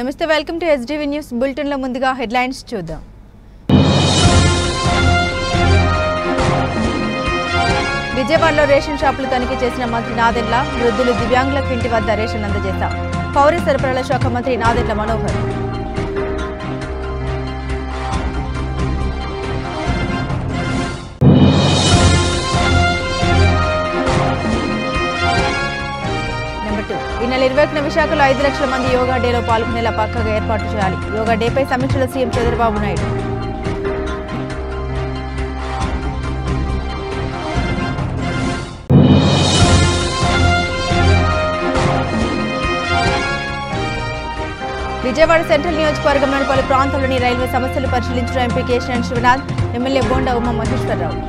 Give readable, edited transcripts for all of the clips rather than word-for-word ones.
నమస్తే welcome to SDV news bulletin లో ముందుగా హెడ్లైన్స్ చూద్దాం. విజయవాడలో రేషన్ షాపులు తనిఖీ చేసిన మంత్రి నాదెండ్ల వృద్ధులు దివ్యాంగులకు ఇంటి వద్ద రేషన్ అందజేశారు. పౌర సరఫరాల శాఖ మంత్రి నాదెండ్ల మనోహర్. ఈ నెల 21న విశాఖలో 5 లక్షల మంది యోగా డేలో పాల్గొనేలా పక్కగా ఏర్పాటు చేయాలి. యోగా డేపై సమీక్షలో సీఎం చంద్రబాబు నాయుడు. విజయవాడ సెంట్రల్ నియోజకవర్గంలోని పలు ప్రాంతాల్లోని రైల్వే సమస్యలు పరిశీలించిన MP Kesineni Sivanath, MLA Bonda Uma Maheswararao.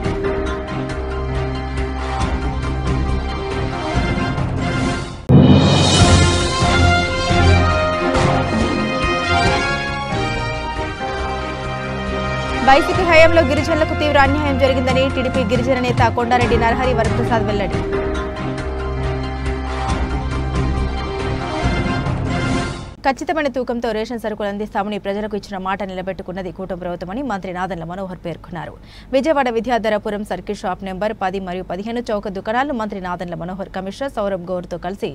YCP హయాంలో గిరిజనులకు తీవ్ర అన్యాయం జరిగిందని టీడీపీ గిరిజన నేత కొండారెడ్డి నరహరి వరప్రసాద్ వెల్లడి. ఖచ్చితమైన తూకంతో రేషన్ సరుకులు అందిస్తామని ప్రజలకు ఇచ్చిన మాట నిలబెట్టుకున్నది కూటమి ప్రభుత్వమని మంత్రి నాదెండ్ల మనోహర్ పేర్కొన్నారు. Vijayawada Vidyadharapuram circle shop number 10 మరియు 15 చౌక దుకాణాలను మంత్రి నాదెండ్ల మనోహర్ కమిషనర్ సౌరభ్ గౌర్తో కలిసి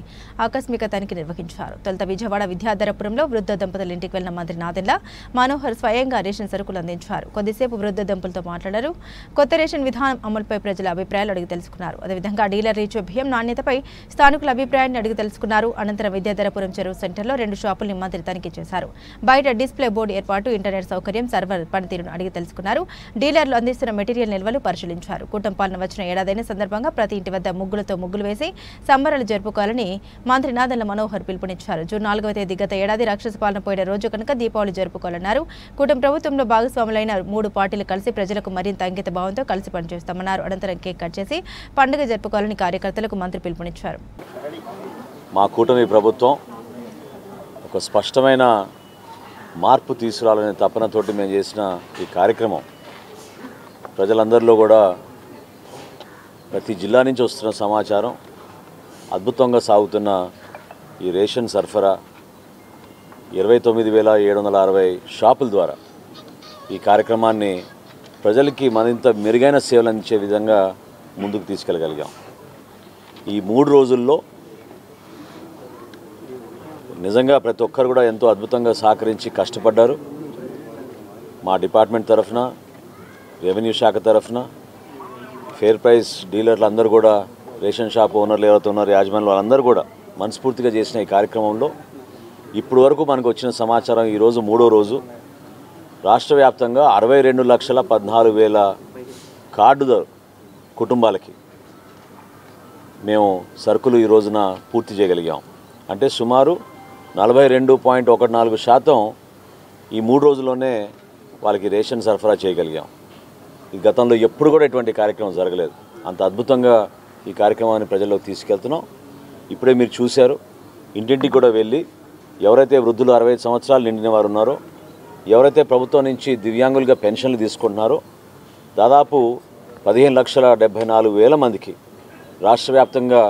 ఆకస్మిక తనిఖీ నిర్వహించారు. తొలుత విజయవాడ విద్యాధరపురంలో వృద్ధ దంపతుల ఇంటికి వెళ్లిన మంత్రి నాదెండ్ల మనోహర్ స్వయంగా రేషన్ సరుకులు అందించారు. కొద్దిసేపు వృద్ధ దంపతులతో మాట్లాడారు. కొత్త రేషన్ విధానం అమలుపై ప్రజల అభిప్రాయాలు అడిగి తెలుసుకున్నారు. అదేవిధంగా డీలర్ ఇచ్చే బియ్యం నాణ్యతపై స్థానికుల అభిప్రాయాన్ని అడిగి తెలుసుకున్నారు. అనంతరం విద్యాధరపురం చెరువు సెంటర్లో 2 షాపుల్ని మంత్రి తనిఖీ చేశారు. బయట డిస్ప్లే బోర్డు ఏర్పాటు, ఇంటర్నెట్ సౌకర్యం, సర్వర్ పనితీరును అడిగి తెలుసుకున్నారు. డీలర్లు అందిస్తున్న మెటీరియల్ నిల్వలు పరిశీలించారు. కూటమి పాలన వచ్చిన ఏడాదైన సందర్భంగా ప్రతి ఇంటి వద్ద ముగ్గులతో ముగ్గులు వేసి సంబరాలు జరుపుకోవాలని మంత్రి నాదెండ్ల మనోహర్ పిలుపునిచ్చారు. జూన్ 4వ తేదీ గత ఏడాది రాక్షస పాలన పోయిన రోజు కనుక దీపావళి జరుపుకోవాలన్నారు. కూటమి ప్రభుత్వంలో భాగస్వాములైన 3 పార్టీలు కలిసి ప్రజలకు మరింత అంకిత భావంతో కలిసి పనిచేస్తామన్నారు. అనంతరం కేక్ కట్ చేసి పండుగ జరుపుకోవాలని కార్యకర్తలకు మంత్రి పిలుపునిచ్చారు. మా కూటమి ప్రభుత్వం ఒక స్పష్టమైన మార్పు తీసుకురావాలనే తపనతోటి మేము చేసిన ఈ కార్యక్రమం ప్రజలందరిలో కూడా ప్రతి జిల్లా నుంచి వస్తున్న సమాచారం అద్భుతంగా సాగుతున్న ఈ రేషన్ సరఫరా 29,760 షాపుల ద్వారా ఈ కార్యక్రమాన్ని ప్రజలకి మరింత మెరుగైన సేవలు అందించే విధంగా ముందుకు తీసుకెళ్ళగలిగాం. ఈ 3 రోజుల్లో నిజంగా ప్రతి ఒక్కరు కూడా ఎంతో అద్భుతంగా సహకరించి కష్టపడ్డారు. మా డిపార్ట్మెంట్ తరఫున, రెవెన్యూ శాఖ తరఫున, ఫేర్ ప్రైస్ డీలర్లు అందరూ కూడా, రేషన్ షాప్ ఓనర్లు ఎవరైతే ఉన్నారో యాజమాన్యులు వాళ్ళందరూ కూడా మనస్ఫూర్తిగా చేసిన ఈ కార్యక్రమంలో ఇప్పుడు వరకు మనకు వచ్చిన సమాచారం ఈరోజు 3వ రోజు రాష్ట్ర వ్యాప్తంగా 62,14,000 కార్డు కుటుంబాలకి మేము సరుకులు ఈ రోజున పూర్తి చేయగలిగాం. అంటే సుమారు 42.14% ఈ 3 రోజుల్లోనే వాళ్ళకి రేషన్ సరఫరా చేయగలిగాం. ఈ గతంలో ఎప్పుడు కూడా ఇటువంటి కార్యక్రమం జరగలేదు. అంత అద్భుతంగా ఈ కార్యక్రమాన్ని ప్రజల్లోకి తీసుకెళ్తున్నాం. ఇప్పుడే మీరు చూశారు, ఇంటింటికి కూడా వెళ్ళి ఎవరైతే వృద్ధులు 65 సంవత్సరాలు నిండిన వారు ఉన్నారో, ఎవరైతే ప్రభుత్వం నుంచి దివ్యాంగులుగా పెన్షన్లు తీసుకుంటున్నారో దాదాపు 15,74,000 మందికి రాష్ట్ర వ్యాప్తంగా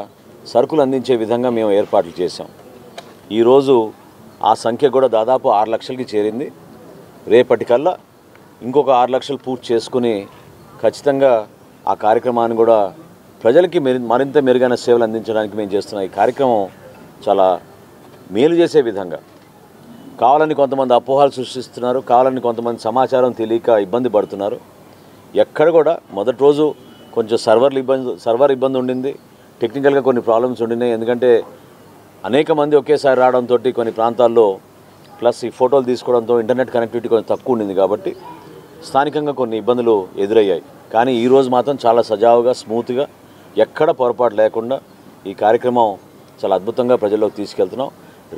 సరుకులు అందించే విధంగా మేము ఏర్పాట్లు చేశాం. ఈరోజు ఆ సంఖ్య కూడా దాదాపు 6 లక్షలకి చేరింది. రేపటికల్లా ఇంకొక 6 లక్షలు పూర్తి చేసుకుని ఖచ్చితంగా ఆ కార్యక్రమాన్ని కూడా ప్రజలకి మరింత మెరుగైన సేవలు అందించడానికి మేము చేస్తున్న ఈ కార్యక్రమం చాలా మేలు చేసే విధంగా. కావాలని కొంతమంది అపోహలు సృష్టిస్తున్నారు, కావాలని కొంతమంది సమాచారం తెలియక ఇబ్బంది పడుతున్నారు. ఎక్కడ కూడా మొదటి రోజు కొంచెం సర్వర్ ఇబ్బంది ఉండింది, టెక్నికల్గా కొన్ని ప్రాబ్లమ్స్ ఉండినాయి. ఎందుకంటే అనేక మంది ఒకేసారి రావడంతో కొన్ని ప్రాంతాల్లో ప్లస్ ఈ ఫోటోలు తీసుకోవడంతో ఇంటర్నెట్ కనెక్టివిటీ కొంచెం తక్కువ ఉండింది కాబట్టి స్థానికంగా కొన్ని ఇబ్బందులు ఎదురయ్యాయి. కానీ ఈరోజు మాత్రం చాలా సజావుగా, స్మూత్గా, ఎక్కడ పొరపాటు లేకుండా ఈ కార్యక్రమం చాలా అద్భుతంగా ప్రజల్లోకి తీసుకెళ్తున్నాం.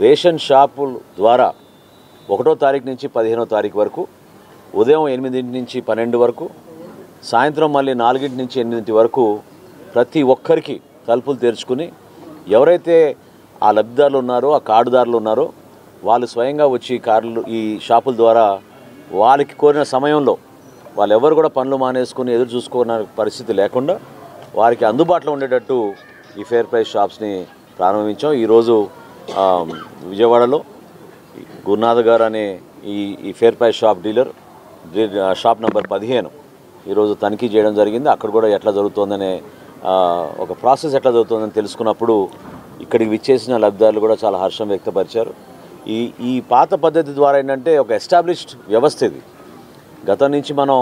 రేషన్ షాపుల ద్వారా 1వ తారీఖు నుంచి 15వ తారీఖు వరకు ఉదయం 8 నుంచి 12 వరకు, సాయంత్రం మళ్ళీ 4 నుంచి 8 వరకు ప్రతి ఒక్కరికి తలుపులు తెరుచుకుని ఎవరైతే ఆ లబ్ధిదారులు ఉన్నారో, ఆ కార్డుదారులు ఉన్నారో వాళ్ళు స్వయంగా వచ్చి ఈ షాపుల ద్వారా వాళ్ళకి కోరిన సమయంలో వాళ్ళు ఎవరు కూడా పనులు మానేసుకుని ఎదురు చూసుకున్న పరిస్థితి లేకుండా వారికి అందుబాటులో ఉండేటట్టు ఈ ఫేర్ ప్రైస్ షాప్స్ని ప్రారంభించాం. ఈరోజు విజయవాడలో గురునాథ్ గారు అనే ఈ fair price shop dealer shop number 15 ఈరోజు తనిఖీ చేయడం జరిగింది. అక్కడ కూడా ఎట్లా జరుగుతుందనే ఒక ప్రాసెస్ ఎట్లా జరుగుతుందని తెలుసుకున్నప్పుడు ఇక్కడికి విచ్చేసిన లబ్ధిదారులు కూడా చాలా హర్షం వ్యక్తపరిచారు. ఈ పాత పద్ధతి ద్వారా ఏంటంటే ఒక ఎస్టాబ్లిష్డ్ వ్యవస్థ ఇది. గతం నుంచి మనం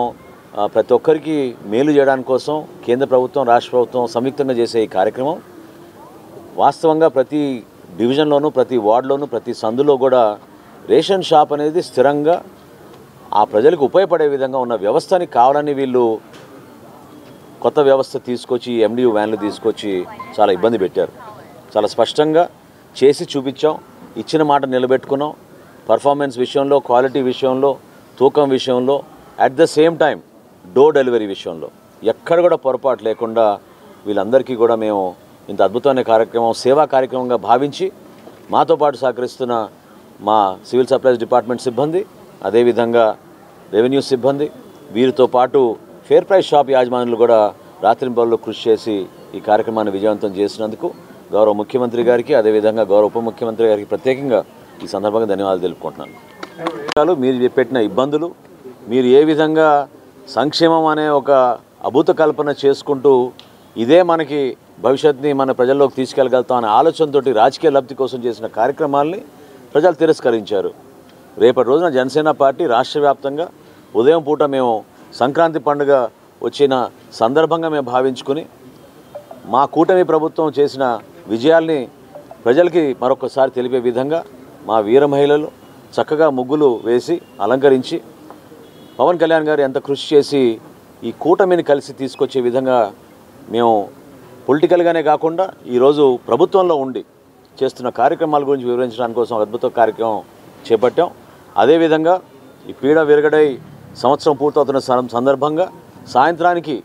ప్రతి ఒక్కరికి మేలు చేయడానికి కోసం కేంద్ర ప్రభుత్వం రాష్ట్ర ప్రభుత్వం సంయుక్తంగా చేసే ఈ కార్యక్రమం వాస్తవంగా ప్రతి డివిజన్లోనూ ప్రతి వార్డులోనూ ప్రతి సందులో కూడా రేషన్ షాప్ అనేది స్థిరంగా ఆ ప్రజలకు ఉపయోగపడే విధంగా ఉన్న వ్యవస్థని కావాలని వీళ్ళు కొత్త వ్యవస్థ తీసుకొచ్చి ఎండియు వ్యాన్లు తీసుకొచ్చి చాలా ఇబ్బంది పెట్టారు. చాలా స్పష్టంగా చేసి చూపించాం, ఇచ్చిన మాట నిలబెట్టుకున్నాం. పర్ఫార్మెన్స్ విషయంలో, క్వాలిటీ విషయంలో, తూకం విషయంలో, at the same time door delivery విషయంలో ఎక్కడ కూడా పొరపాటు లేకుండా వీళ్ళందరికీ కూడా మేము ఇంత అద్భుతమైన కార్యక్రమం సేవా కార్యక్రమంగా భావించి మాతో పాటు సహకరిస్తున్న మా సివిల్ సప్లైస్ డిపార్ట్మెంట్ సిబ్బంది, అదేవిధంగా రెవెన్యూ సిబ్బంది, వీరితో పాటు ఫేర్ ప్రైస్ షాప్ యాజమానులు కూడా రాత్రింబళ్ళు కృషి చేసి ఈ కార్యక్రమాన్ని విజయవంతం చేసినందుకు గౌరవ ముఖ్యమంత్రి గారికి, అదేవిధంగా గౌరవ ఉప ముఖ్యమంత్రి గారికి ప్రత్యేకంగా ఈ సందర్భంగా ధన్యవాదాలు తెలుపుకుంటున్నాను. మీరు పెట్టిన ఇబ్బందులు, మీరు ఏ విధంగా సంక్షేమం అనే ఒక అభూత కల్పన చేసుకుంటూ ఇదే మనకి భవిష్యత్తుని మన ప్రజల్లోకి తీసుకెళ్ళగలుగుతాం అనే ఆలోచనతో రాజకీయ లబ్ధి కోసం చేసిన కార్యక్రమాల్ని ప్రజలు తిరస్కరించారు. రేపటి రోజున జనసేన పార్టీ రాష్ట్ర వ్యాప్తంగా ఉదయం పూట మేము సంక్రాంతి పండుగ వచ్చిన సందర్భంగా మేము భావించుకుని మా కూటమి ప్రభుత్వం చేసిన విజయాల్ని ప్రజలకి మరొకసారి తెలిపే విధంగా మా వీర మహిళలు చక్కగా ముగ్గులు వేసి అలంకరించి పవన్ కళ్యాణ్ గారు ఎంత కృషి చేసి ఈ కూటమిని కలిసి తీసుకొచ్చే విధంగా మేము పొలిటికల్గానే కాకుండా ఈరోజు ప్రభుత్వంలో ఉండి చేస్తున్న కార్యక్రమాల గురించి వివరించడానికి కోసం అద్భుత కార్యక్రమం చేపట్టాం. అదేవిధంగా ఈ పీడ విరగడై సంవత్సరం పూర్తవుతున్న సందర్భంగా సాయంత్రానికి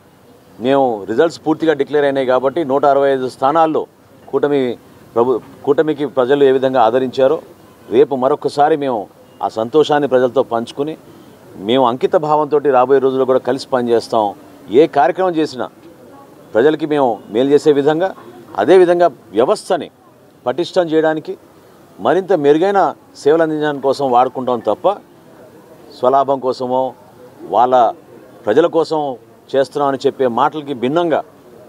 మేము రిజల్ట్స్ పూర్తిగా డిక్లేర్ అయినాయి కాబట్టి 165 స్థానాల్లో కూటమికి ప్రజలు ఏ విధంగా ఆదరించారో రేపు మరొకసారి మేము ఆ సంతోషాన్ని ప్రజలతో పంచుకుని మేము అంకిత భావంతో రాబోయే రోజుల్లో కూడా కలిసి పనిచేస్తాం. ఏ కార్యక్రమం చేసినా ప్రజలకి మేము మేలు చేసే విధంగా, అదేవిధంగా వ్యవస్థని పటిష్టం చేయడానికి మరింత మెరుగైన సేవలు అందించడానికి కోసం వాడుకుంటాం తప్ప స్వలాభం కోసమో వాళ్ళ ప్రజల కోసం చేస్తున్నామని చెప్పే మాటలకి భిన్నంగా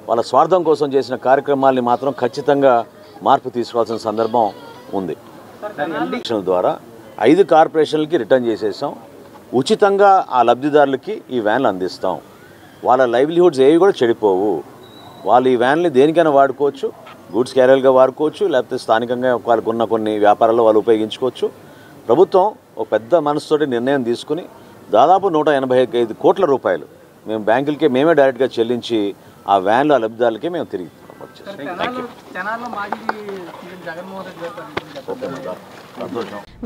వాళ్ళ స్వార్థం కోసం చేసిన కార్యక్రమాల్ని మాత్రం ఖచ్చితంగా మార్పు తీసుకోవాల్సిన సందర్భం ఉంది. ద్వారా 5 కార్పొరేషన్లకి రిటర్న్ చేసేసాం. ఉచితంగా ఆ లబ్ధిదారులకి ఈ వ్యాన్లు అందిస్తాం. వాళ్ళ లైవ్లీహుడ్స్ ఏవి కూడా చెడిపోవు. వాళ్ళు ఈ వ్యాన్లు దేనికైనా వాడుకోవచ్చు, గూడ్స్ క్యారియర్గా వాడుకోవచ్చు, లేకపోతే స్థానికంగా వాళ్ళకు ఉన్న కొన్ని వ్యాపారాల్లో వాళ్ళు ఉపయోగించుకోవచ్చు. ప్రభుత్వం ఒక పెద్ద మనసుతోటి నిర్ణయం తీసుకుని దాదాపు 185 కోట్ల రూపాయలు మేము బ్యాంకులకే మేమే డైరెక్ట్గా చెల్లించి ఆ వ్యాన్లు ఆ లబ్ధిదారులకే మేము తిరిగి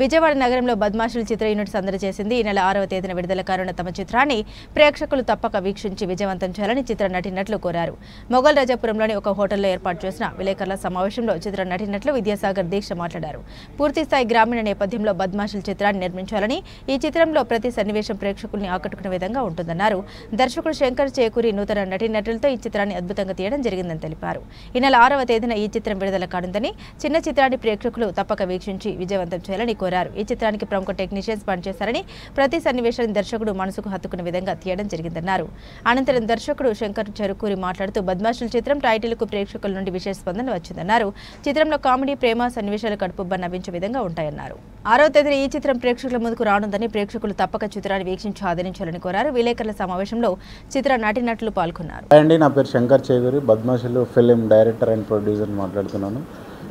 విజయవాడ నగరంలో బద్మాషులు చిత్ర యూనిట్ సందడి చేసింది. ఈ నెల 6వ తేదీన విడుదల కానున్న తమ చిత్రాన్ని ప్రేక్షకులు తప్పక వీక్షించి విజయవంతం చేయాలని చిత్ర నటినట్లు కోరారు. మొగల్ రాజాపురంలోని ఒక హోటల్లో ఏర్పాటు చేసిన విలేకరుల సమావేశంలో చిత్ర నటినట్లు విద్యాసాగర్ దీక్ష మాట్లాడారు. పూర్తిస్థాయి గ్రామీణ నేపథ్యంలో బద్మాషుల చిత్రాన్ని నిర్మించాలని, ఈ చిత్రంలో ప్రతి సన్నివేశం ప్రేక్షకుల్ని ఆకట్టుకునే విధంగా ఉంటుందన్నారు. దర్శకుడు శంకర్ చేకూరి నూతన నటినట్లతో ఈ చిత్రాన్ని అద్భుతంగా తీయడం జరిగిందని తెలిపారు. ఈ నెల 6వ తేదీన ఈ చిత్రం విడుదల కానుందని, చిన్న చిత్రాన్ని ప్రేక్షకులు తప్పక వీక్షించి విజయవంతం చేయాలని కోరారు. ఈ చిత్రానికి ప్రముఖ టెక్నీషియన్స్ పనిచేశారని, ప్రతి సన్నివేశాన్ని దర్శకుడు మనసుకు హత్తుకునే విధంగా తీయడం జరిగిందన్నారు. అనంతరం దర్శకుడు శంకర్ చెరుకూరి మాట్లాడుతూ బద్మాషుల చిత్రం టైటిల్కు ప్రేక్షకుల నుండి విశేష స్పందన వచ్చిందన్నారు. చిత్రంలో కామెడీ, ప్రేమ సన్నివేశాలు కడుపుబ్బ నవ్వించే విధంగా ఉంటాయన్నారు. 6వ తేదీన ఈ చిత్రం ప్రేక్షకుల ముందుకు రానుందని, ప్రేక్షకులు తప్పక చిత్రాన్ని వీక్షించి ఆదరించాలని కోరారు. విలేకరుల సమావేశంలో చిత్ర నటినట్లు పాల్గొన్నారు. నా పేరు శంకర్ చేకూరి, బద్మాషులు ఫిలిం డైరెక్టర్ అండ్ ప్రొడ్యూసర్ మాట్లాడుతున్నాను.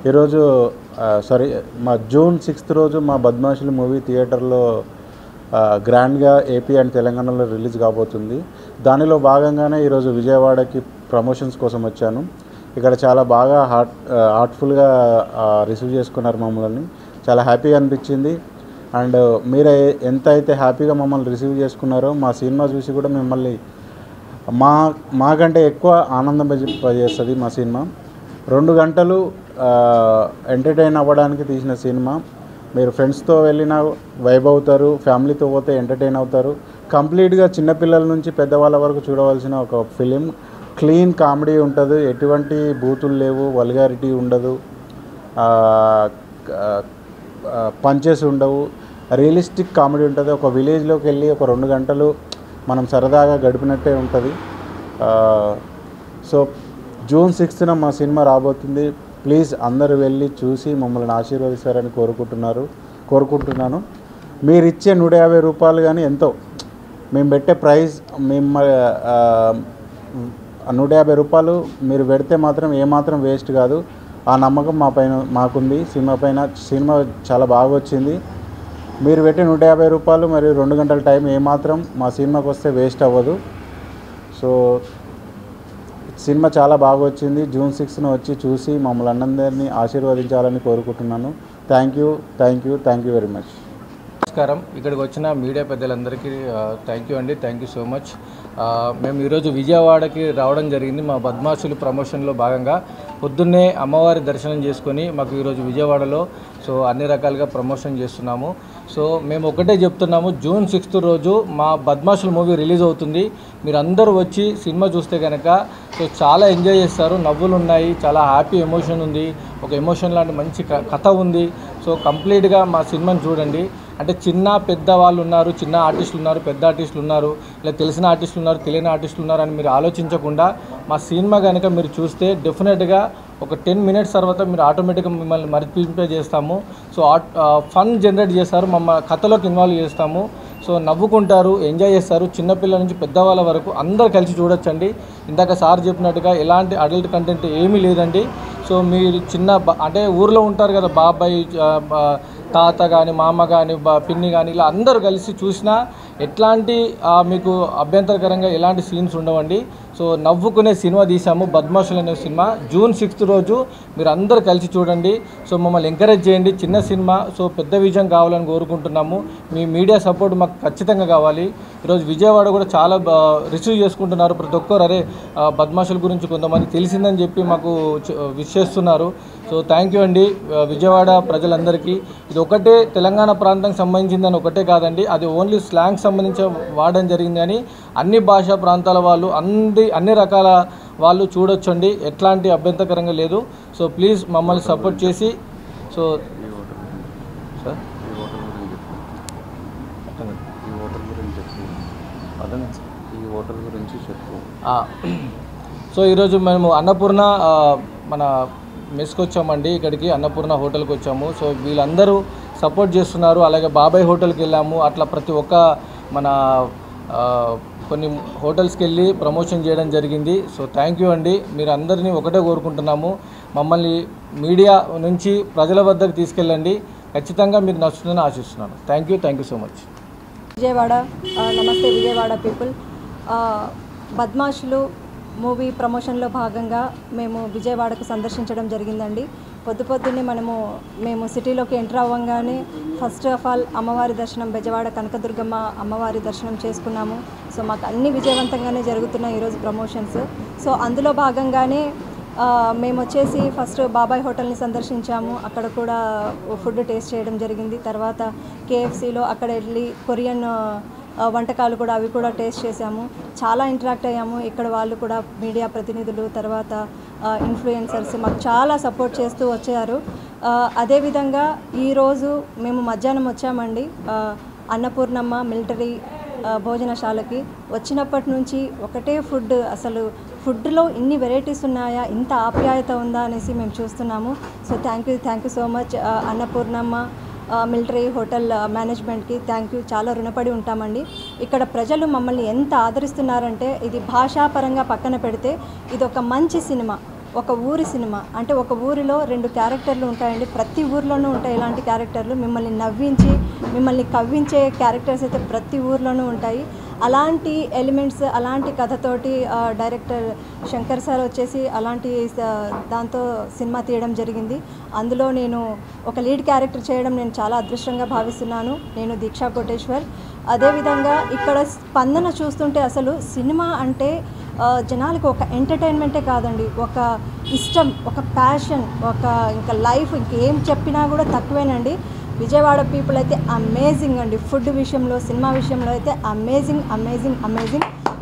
ఈరోజు మా జూన్ 6th రోజు మా బద్మాషులు మూవీ థియేటర్లో గ్రాండ్గా ఏపీ అండ్ తెలంగాణలో రిలీజ్ కాబోతుంది. దానిలో భాగంగానే ఈరోజు విజయవాడకి ప్రమోషన్స్ కోసం వచ్చాను. ఇక్కడ చాలా బాగా హార్ట్ఫుల్గా రిసీవ్ చేసుకున్నారు మమ్మల్ని. చాలా హ్యాపీగా అనిపించింది. అండ్ మీరు ఎంత అయితే హ్యాపీగా మమ్మల్ని రిసీవ్ చేసుకున్నారో మా సినిమా చూసి కూడా మిమ్మల్ని మాకంటే ఎక్కువ ఆనందింపజేస్తుంది మా సినిమా. 2 గంటలు ఎంటర్టైన్ అవ్వడానికి తీసిన సినిమా. మీరు ఫ్రెండ్స్తో వెళ్ళినా వైబ్ అవుతారు, ఫ్యామిలీతో పోతే ఎంటర్టైన్ అవుతారు. కంప్లీట్గా చిన్నపిల్లల నుంచి పెద్దవాళ్ళ వరకు చూడవలసిన ఒక ఫిలిం. క్లీన్ కామెడీ ఉంటుంది, ఎటువంటి బూతులు లేవు, వల్గారిటీ ఉండదు. పంచెస్ ఉండవు, రియలిస్టిక్ కామెడీ ఉంటుంది. ఒక విలేజ్లోకి వెళ్ళి ఒక 2 గంటలు మనం సరదాగా గడిపినట్టే ఉంటుంది. సో జూన్ 6న మా సినిమా రాబోతుంది. ప్లీజ్ అందరూ వెళ్ళి చూసి మమ్మల్ని ఆశీర్వదిస్తారని కోరుకుంటున్నాను. మీరు ఇచ్చే 150 రూపాయలు కానీ ఎంతో, మేము పెట్టే ప్రైజ్ మేము 150 రూపాయలు మీరు పెడితే మాత్రం ఏమాత్రం వేస్ట్ కాదు. ఆ నమ్మకం మాకుంది సినిమా పైన. సినిమా చాలా బాగా వచ్చింది. మీరు పెట్టే 150 రూపాయలు మరియు 2 గంటల టైం ఏమాత్రం మా సినిమాకి వస్తే వేస్ట్ అవ్వదు. సో సినిమా చాలా బాగా వచ్చింది. జూన్ 6న వచ్చి చూసి మమ్మల్ని అందరినీ ఆశీర్వదించాలని కోరుకుంటున్నాను. Thank you very much. నమస్కారం. ఇక్కడికి వచ్చిన మీడియా పెద్దలందరికీ థ్యాంక్ యూ అండి. Thank you so much. మేము ఈరోజు విజయవాడకి రావడం జరిగింది. మా బద్మాషులు ప్రమోషన్లో భాగంగా పొద్దున్నే అమ్మవారి దర్శనం చేసుకొని మాకు ఈరోజు విజయవాడలో సో అన్ని రకాలుగా ప్రమోషన్ చేస్తున్నాము. సో మేము ఒకటే చెప్తున్నాము, జూన్ 6th రోజు మా బద్మాషుల మూవీ రిలీజ్ అవుతుంది. మీరు అందరూ వచ్చి సినిమా చూస్తే కనుక సో చాలా ఎంజాయ్ చేస్తారు. నవ్వులు ఉన్నాయి, చాలా హ్యాపీ ఎమోషన్ ఉంది, ఒక ఎమోషన్ లాంటి మంచి కథ ఉంది. సో కంప్లీట్గా మా సినిమాని చూడండి. అంటే చిన్న పెద్ద వాళ్ళు ఉన్నారు, చిన్న ఆర్టిస్టులు ఉన్నారు, పెద్ద ఆర్టిస్టులు ఉన్నారు, ఇలా తెలిసిన ఆర్టిస్టులు ఉన్నారు, తెలియని ఆర్టిస్టులు ఉన్నారు అని మీరు ఆలోచించకుండా మా సినిమా కనుక మీరు చూస్తే డెఫినెట్గా ఒక 10 minutes తర్వాత మీరు ఆటోమేటిక్గా మిమ్మల్ని మరిపింపజేస్తాము. సో ఫన్ జనరేట్ చేస్తారు, మమ్మల్ని కథలోకి ఇన్వాల్వ్ చేస్తాము. సో నవ్వుకుంటారు, ఎంజాయ్ చేస్తారు. చిన్నపిల్లల నుంచి పెద్దవాళ్ళ వరకు అందరు కలిసి చూడొచ్చండి. ఇందాక సార్ చెప్పినట్టుగా ఎలాంటి అడల్ట్ కంటెంట్ ఏమీ లేదండి. సో మీరు చిన్న అంటే ఊర్లో ఉంటారు కదా, బాబాయ్ తాత కానీ మామ కానీ పిన్ని కానీ ఇలా అందరూ కలిసి చూసినా ఎట్లాంటి మీకు అభ్యంతరకరంగా ఎలాంటి సీన్స్ ఉండవండి. సో నవ్వుకునే సినిమా తీసాము, బద్మాషులు అనే సినిమా. జూన్ 6th రోజు మీరు అందరూ కలిసి చూడండి. సో మమ్మల్ని ఎంకరేజ్ చేయండి. చిన్న సినిమా, సో పెద్ద విజయం కావాలని కోరుకుంటున్నాము. మీ మీడియా సపోర్ట్ మాకు ఖచ్చితంగా కావాలి. ఈరోజు విజయవాడ కూడా చాలా రిసీవ్ చేసుకుంటున్నారు. ప్రతి ఒక్కరు అరే బద్మాషుల గురించి కొంతమంది తెలిసిందని చెప్పి మాకు విష్ చేస్తున్నారు. సో థ్యాంక్ యూ అండి విజయవాడ ప్రజలందరికీ. ఇది ఒకటే తెలంగాణ ప్రాంతానికి సంబంధించిందని ఒకటే కాదండి, అది ఓన్లీ స్లాంగ్ సంబంధించి వాడడం జరిగింది. కానీ అన్ని భాషా ప్రాంతాల వాళ్ళు అన్ని రకాల వాళ్ళు చూడొచ్చండి, ఎట్లాంటి అభ్యంతరకరంగా లేదు. సో ప్లీజ్ మమ్మల్ని సపోర్ట్ చేసి సో సార్ సో ఈరోజు మేము అన్నపూర్ణ మన మెస్కి వచ్చామండి. ఇక్కడికి అన్నపూర్ణ హోటల్కి వచ్చాము. సో వీళ్ళందరూ సపోర్ట్ చేస్తున్నారు. అలాగే బాబాయ్ హోటల్కి వెళ్ళాము. అట్లా ప్రతి ఒక్క మన కొన్ని హోటల్స్కి వెళ్ళి ప్రమోషన్ చేయడం జరిగింది. సో థ్యాంక్ యూ అండి. మీరు అందరినీ ఒకటే కోరుకుంటున్నాము, మమ్మల్ని మీడియా నుంచి ప్రజల వద్దకు తీసుకెళ్ళండి. ఖచ్చితంగా మీకు నచ్చుతుందని ఆశిస్తున్నాను. Thank you so much. Vijayawada, నమస్తే విజయవాడ పీపుల్. బద్మాషులు మూవీ ప్రమోషన్లో భాగంగా మేము విజయవాడకు సందర్శించడం జరిగిందండి. పొద్దున్నే మేము సిటీలోకి ఎంటర్ అవ్వగానే ఫస్ట్ ఆఫ్ ఆల్ అమ్మవారి దర్శనం, బెజవాడ కనకదుర్గమ్మ అమ్మవారి దర్శనం చేసుకున్నాము. సో మాకు అన్ని విజయవంతంగానే జరుగుతున్నాయి ఈరోజు ప్రమోషన్స్. సో అందులో భాగంగానే మేము వచ్చేసి ఫస్ట్ బాబాయ్ హోటల్ని సందర్శించాము. అక్కడ కూడా ఫుడ్ టేస్ట్ చేయడం జరిగింది. తర్వాత KFCలో అక్కడ వెళ్ళి కొరియన్ వంటకాలు కూడా అవి కూడా టేస్ట్ చేసాము. చాలా ఇంటరాక్ట్ అయ్యాము. ఇక్కడ వాళ్ళు కూడా మీడియా ప్రతినిధులు, తర్వాత ఇన్ఫ్లుయెన్సర్స్ మాకు చాలా సపోర్ట్ చేస్తూ వచ్చారు. అదేవిధంగా ఈరోజు మేము మధ్యాహ్నం వచ్చామండి అన్నపూర్ణమ్మ మిలిటరీ భోజనశాలకి. వచ్చినప్పటి నుంచి ఒకటే ఫుడ్, అసలు ఫుడ్లో ఇన్ని వెరైటీస్ ఉన్నాయా, ఇంత ఆప్యాయత ఉందా అనేసి మేము చూస్తున్నాము. So thank you so much Annapurnamma military hotel మేనేజ్మెంట్కి థ్యాంక్ యూ. చాలా రుణపడి ఉంటామండి. ఇక్కడ ప్రజలు మమ్మల్ని ఎంత ఆదరిస్తున్నారంటే, ఇది భాషాపరంగా పక్కన పెడితే ఇది ఒక మంచి సినిమా, ఒక ఊరి సినిమా. అంటే ఒక ఊరిలో 2 క్యారెక్టర్లు ఉంటాయండి. ప్రతి ఊరిలోనూ ఉంటాయి ఇలాంటి క్యారెక్టర్లు. మిమ్మల్ని నవ్వించి మిమ్మల్ని కవ్వించే క్యారెక్టర్స్ అయితే ప్రతి ఊరిలోనూ ఉంటాయి. అలాంటి ఎలిమెంట్స్, అలాంటి కథతోటి డైరెక్టర్ శంకర్ సార్ వచ్చేసి అలాంటి దాంతో సినిమా తీయడం జరిగింది. అందులో నేను ఒక లీడ్ క్యారెక్టర్ చేయడం నేను చాలా అదృష్టంగా భావిస్తున్నాను. నేను దీక్షా కోటేశ్వర్. అదేవిధంగా ఇక్కడ స్పందన చూస్తుంటే అసలు సినిమా అంటే జనాలకు ఒక ఎంటర్టైన్మెంటే కాదండి, ఒక ఇష్టం, ఒక ప్యాషన్, ఒక ఇంకా లైఫ్, ఇంకేం చెప్పినా కూడా తక్కువేనండి. విజయవాడ పీపుల్ అయితే అమేజింగ్ అండి. ఫుడ్ విషయంలో, సినిమా విషయంలో అయితే amazing.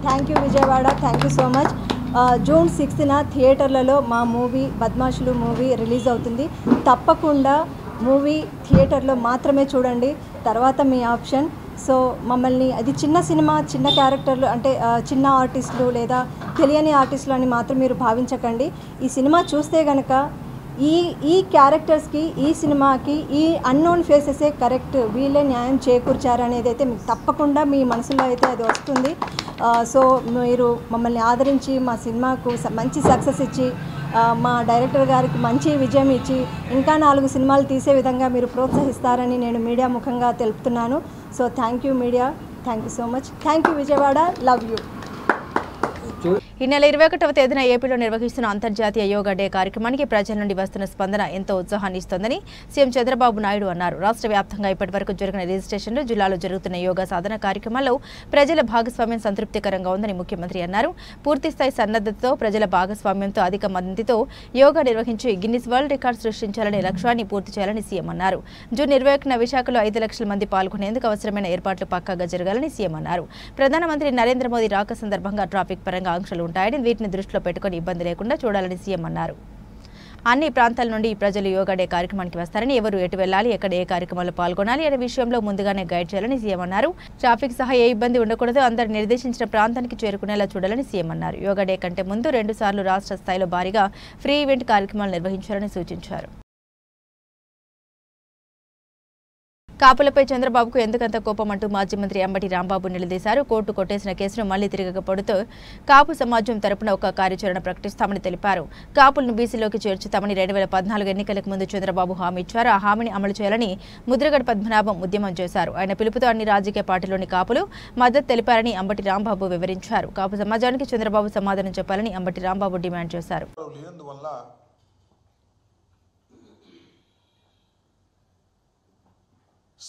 Thank you Vijayawada, thank you so much. June 6న థియేటర్లలో మా మూవీ బద్మాషులు మూవీ రిలీజ్ అవుతుంది. తప్పకుండా మూవీ థియేటర్లో మాత్రమే చూడండి, తర్వాత మీ ఆప్షన్. సో మమ్మల్ని అది చిన్న సినిమా, చిన్న క్యారెక్టర్లు అంటే చిన్న ఆర్టిస్టులు లేదా తెలియని ఆర్టిస్టులు అని మాత్రం మీరు భావించకండి. ఈ సినిమా చూస్తే కనుక ఈ క్యారెక్టర్స్కి, ఈ సినిమాకి ఈ అన్నోన్ ఫేసెసే కరెక్ట్, వీళ్ళే న్యాయం చేకూర్చారు అనేది అయితే మీకు తప్పకుండా మీ మనసులో అయితే అది వస్తుంది. సో మీరు మమ్మల్ని ఆదరించి మా సినిమాకు మంచి సక్సెస్ ఇచ్చి మా డైరెక్టర్ గారికి మంచి విజయం ఇచ్చి ఇంకా 4 సినిమాలు తీసే విధంగా మీరు ప్రోత్సహిస్తారని నేను మీడియా ముఖంగా తెలుపుతున్నాను. So thank you media, thank you so much. Thank you Vijayawada, love you. ఈ నెల 21వ తేదీన ఏపీలో నిర్వహిస్తున్న అంతర్జాతీయ యోగా డే కార్యక్రమానికి ప్రజల నుండి వస్తున్న స్పందన ఎంతో ఉత్సాహాన్ని ఇస్తోందని సీఎం చంద్రబాబు నాయుడు అన్నారు. రాష్ట్ర వ్యాప్తంగా ఇప్పటివరకు జరిగిన రిజిస్ట్రేషన్లు, జిల్లాలో జరుగుతున్న యోగా సాధన కార్యక్రమాల్లో ప్రజల భాగస్వామ్యం సంతృప్తికరంగా ఉందని ముఖ్యమంత్రి అన్నారు. పూర్తిస్థాయి సన్నద్ధతతో, ప్రజల భాగస్వామ్యంతో అధిక మందితో యోగా నిర్వహించి గిన్నిస్ వరల్డ్ రికార్డు సృష్టించాలనే లక్ష్యాన్ని పూర్తి చేయాలని సీఎం అన్నారు. జూన్ 21న విశాఖలో 5 లక్షల మంది పాల్గొనేందుకు అవసరమైన ఏర్పాట్లు పక్కాగా జరగాలని సీఎం అన్నారు. ప్రధానమంత్రి నరేంద్ర మోదీ రాక సందర్భంగా ట్రాఫిక్ పరంగా ఆంక్షలు ఉంటాయని, వీటిని దృష్టిలో పెట్టుకుని ఇబ్బంది లేకుండా చూడాలని సీఎం అన్నారు. అన్ని ప్రాంతాల నుండి ప్రజలు యోగా డే కార్యక్రమానికి వస్తారని, ఎవరు ఎటు వెళ్లాలి, ఎక్కడ ఏ కార్యక్రమాల్లో పాల్గొనాలి అనే విషయంలో ముందుగానే గైడ్ చేయాలని సీఎం అన్నారు. ట్రాఫిక్ సహా ఏ ఇబ్బంది ఉండకూడదు, అందరూ నిర్దేశించిన ప్రాంతానికి చేరుకునేలా చూడాలని సీఎం అన్నారు. యోగా డే కంటే ముందు 2 సార్లు రాష్ట్ర స్థాయిలో భారీగా ఫ్రీ ఈవెంట్ కార్యక్రమాలు నిర్వహించాలని సూచించారు. కాపులపై చంద్రబాబుకు ఎందుకంత కోపం అంటూ మాజీ మంత్రి అంబటి రాంబాబు నిలదీశారు. కోర్టు కొట్టేసిన కేసును మళ్లీ తిరగకపోవడంతో కాపు సమాజం తరపున ఒక కార్యాచరణ ప్రకటిస్తామని తెలిపారు. కాపులను బీసీలోకి చేర్చుతామని 2014 ఎన్నికలకు ముందు చంద్రబాబు హామీ ఇచ్చారు. ఆ హామీని అమలు చేయాలని ముద్రగడ పద్మనాభం ఉద్యమం చేశారు. ఆయన పిలుపుతో అన్ని రాజకీయ పార్టీలోని కాపులు మద్దతు తెలిపారని అంబటి రాంబాబు వివరించారు. కాపు సమాజానికి చంద్రబాబు సమాధానం చెప్పాలని అంబటి రాంబాబు డిమాండ్ చేశారు.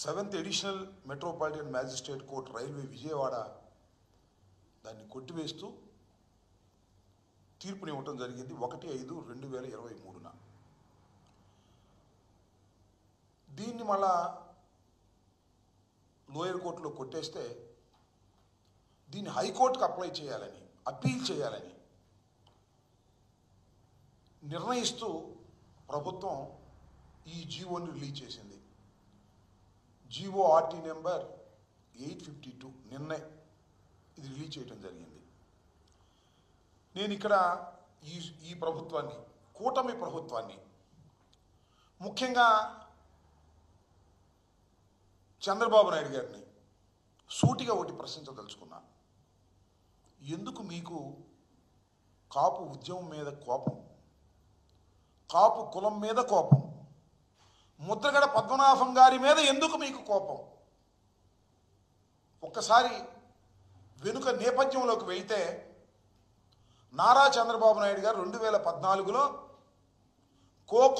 7th additional metropolitan magistrate court railway Vijayawada దాన్ని కొట్టివేస్తూ తీర్పునివ్వటం జరిగింది 1/5/2023. దీన్ని మళ్ళా లోయర్ కోర్టులో కొట్టేస్తే దీన్ని హైకోర్టుకు అప్లై చేయాలని, అప్పీల్ చేయాలని నిర్ణయిస్తూ ప్రభుత్వం ఈ జీవోని రిలీజ్ చేసింది. జీవో ఆర్టీ నెంబర్ 852 నిన్నే ఇది రిలీజ్ చేయడం జరిగింది. నేను ఇక్కడ ఈ ప్రభుత్వాన్ని, కూటమి ప్రభుత్వాన్ని, ముఖ్యంగా చంద్రబాబు నాయుడు గారిని సూటిగా ఒకటి ప్రశ్నించదలుచుకున్నా. ఎందుకు మీకు కాపు ఉద్యమం మీద కోపం, కాపు కులం మీద కోపం, ముద్రగడ పద్మనాభం గారి మీద ఎందుకు మీకు కోపం? ఒక్కసారి వెనుక నేపథ్యంలోకి వెళ్తే నారా చంద్రబాబు నాయుడు గారు 2014లో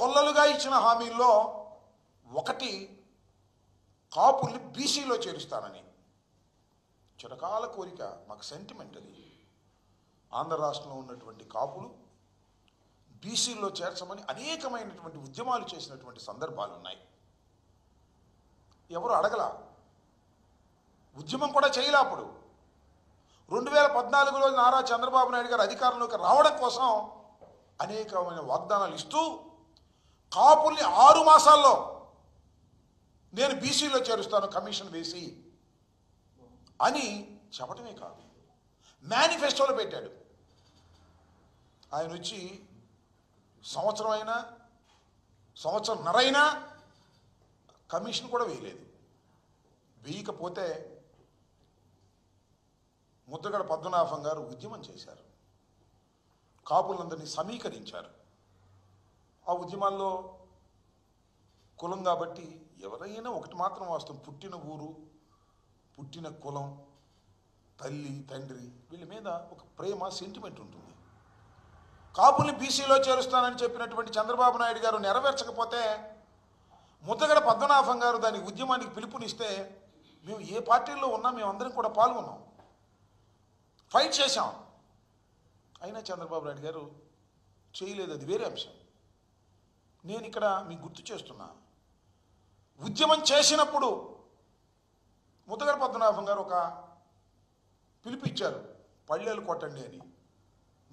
కొల్లలుగా ఇచ్చిన హామీల్లో ఒకటి కాపుల్ని బీసీలో చేరుస్తానని. చిరకాల కోరిక, మాకు సెంటిమెంట్ అది. ఆంధ్ర రాష్ట్రంలో ఉన్నటువంటి కాపులు బీసీల్లో చేర్చమని అనేకమైనటువంటి ఉద్యమాలు చేసినటువంటి సందర్భాలు ఉన్నాయి. ఎవరు అడగల, ఉద్యమం కూడా చేయలే. అప్పుడు 2014లో నారా చంద్రబాబు నాయుడు గారు అధికారంలోకి రావడం కోసం అనేకమైన వాగ్దానాలు ఇస్తూ కాపుల్ని 6 మాసాల్లో నేను బీసీలో చేరుస్తాను కమిషన్ వేసి అని చెప్పటమే కాదు, మేనిఫెస్టోలో పెట్టాడు. ఆయన వచ్చి సంవత్సరంన్నరైనా కమిషన్ కూడా వేయలేదు. వేయకపోతే ముద్రగడ పద్మనాభం గారు ఉద్యమం చేశారు, కాపులందరినీ సమీకరించారు. ఆ ఉద్యమాల్లో కులం కాబట్టి ఎవరైనా ఒకటి మాత్రం వాస్తవం, పుట్టిన ఊరు, పుట్టిన కులం, తల్లి తండ్రి వీళ్ళ మీద ఒక ప్రేమ, సెంటిమెంట్ ఉంటుంది. కాపుల్ని బీసీలో చేరుస్తానని చెప్పినటువంటి చంద్రబాబు నాయుడు గారు నెరవేర్చకపోతే ముద్రగడ పద్మనాభం గారు దాని ఉద్యమానికి పిలుపునిస్తే మేము ఏ పార్టీల్లో ఉన్నా మేమందరం కూడా పాల్గొన్నాం, ఫైట్ చేశాం. అయినా చంద్రబాబు నాయుడు గారు చేయలేదు, అది వేరే అంశం. నేను ఇక్కడ మీకు గుర్తు చేస్తున్నా, ఉద్యమం చేసినప్పుడు ముద్రగడ పద్మనాభం గారు ఒక పిలుపు ఇచ్చారు, పళ్ళేలు కొట్టండి అని.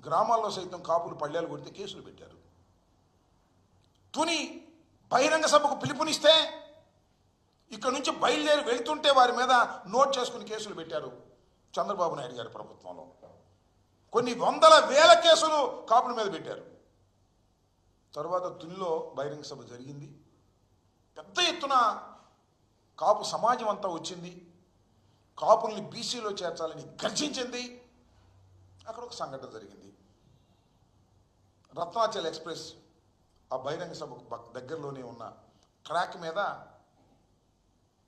గ్రామాల్లో సైతం కాపులు పళ్ళేలు కొడితే కేసులు పెట్టారు. తుని బహిరంగ సభకు పిలుపునిస్తే ఇక్కడ నుంచి బయలుదేరి వెళుతుంటే వారి మీద నోట్ చేసుకుని కేసులు పెట్టారు చంద్రబాబు నాయుడు గారి ప్రభుత్వంలో. కొన్ని వందల వేల కేసులు కాపుల మీద పెట్టారు. తర్వాత తునిలో బహిరంగ సభ జరిగింది. పెద్ద ఎత్తున కాపు సమాజం అంతా వచ్చింది. కాపుల్ని బీసీలో చేర్చాలని గర్జించింది. అక్కడ ఒక సంఘటన జరిగింది. రత్నాచల్ ఎక్స్ప్రెస్ ఆ బహిరంగ సభకు దగ్గరలోనే ఉన్న ట్రాక్ మీద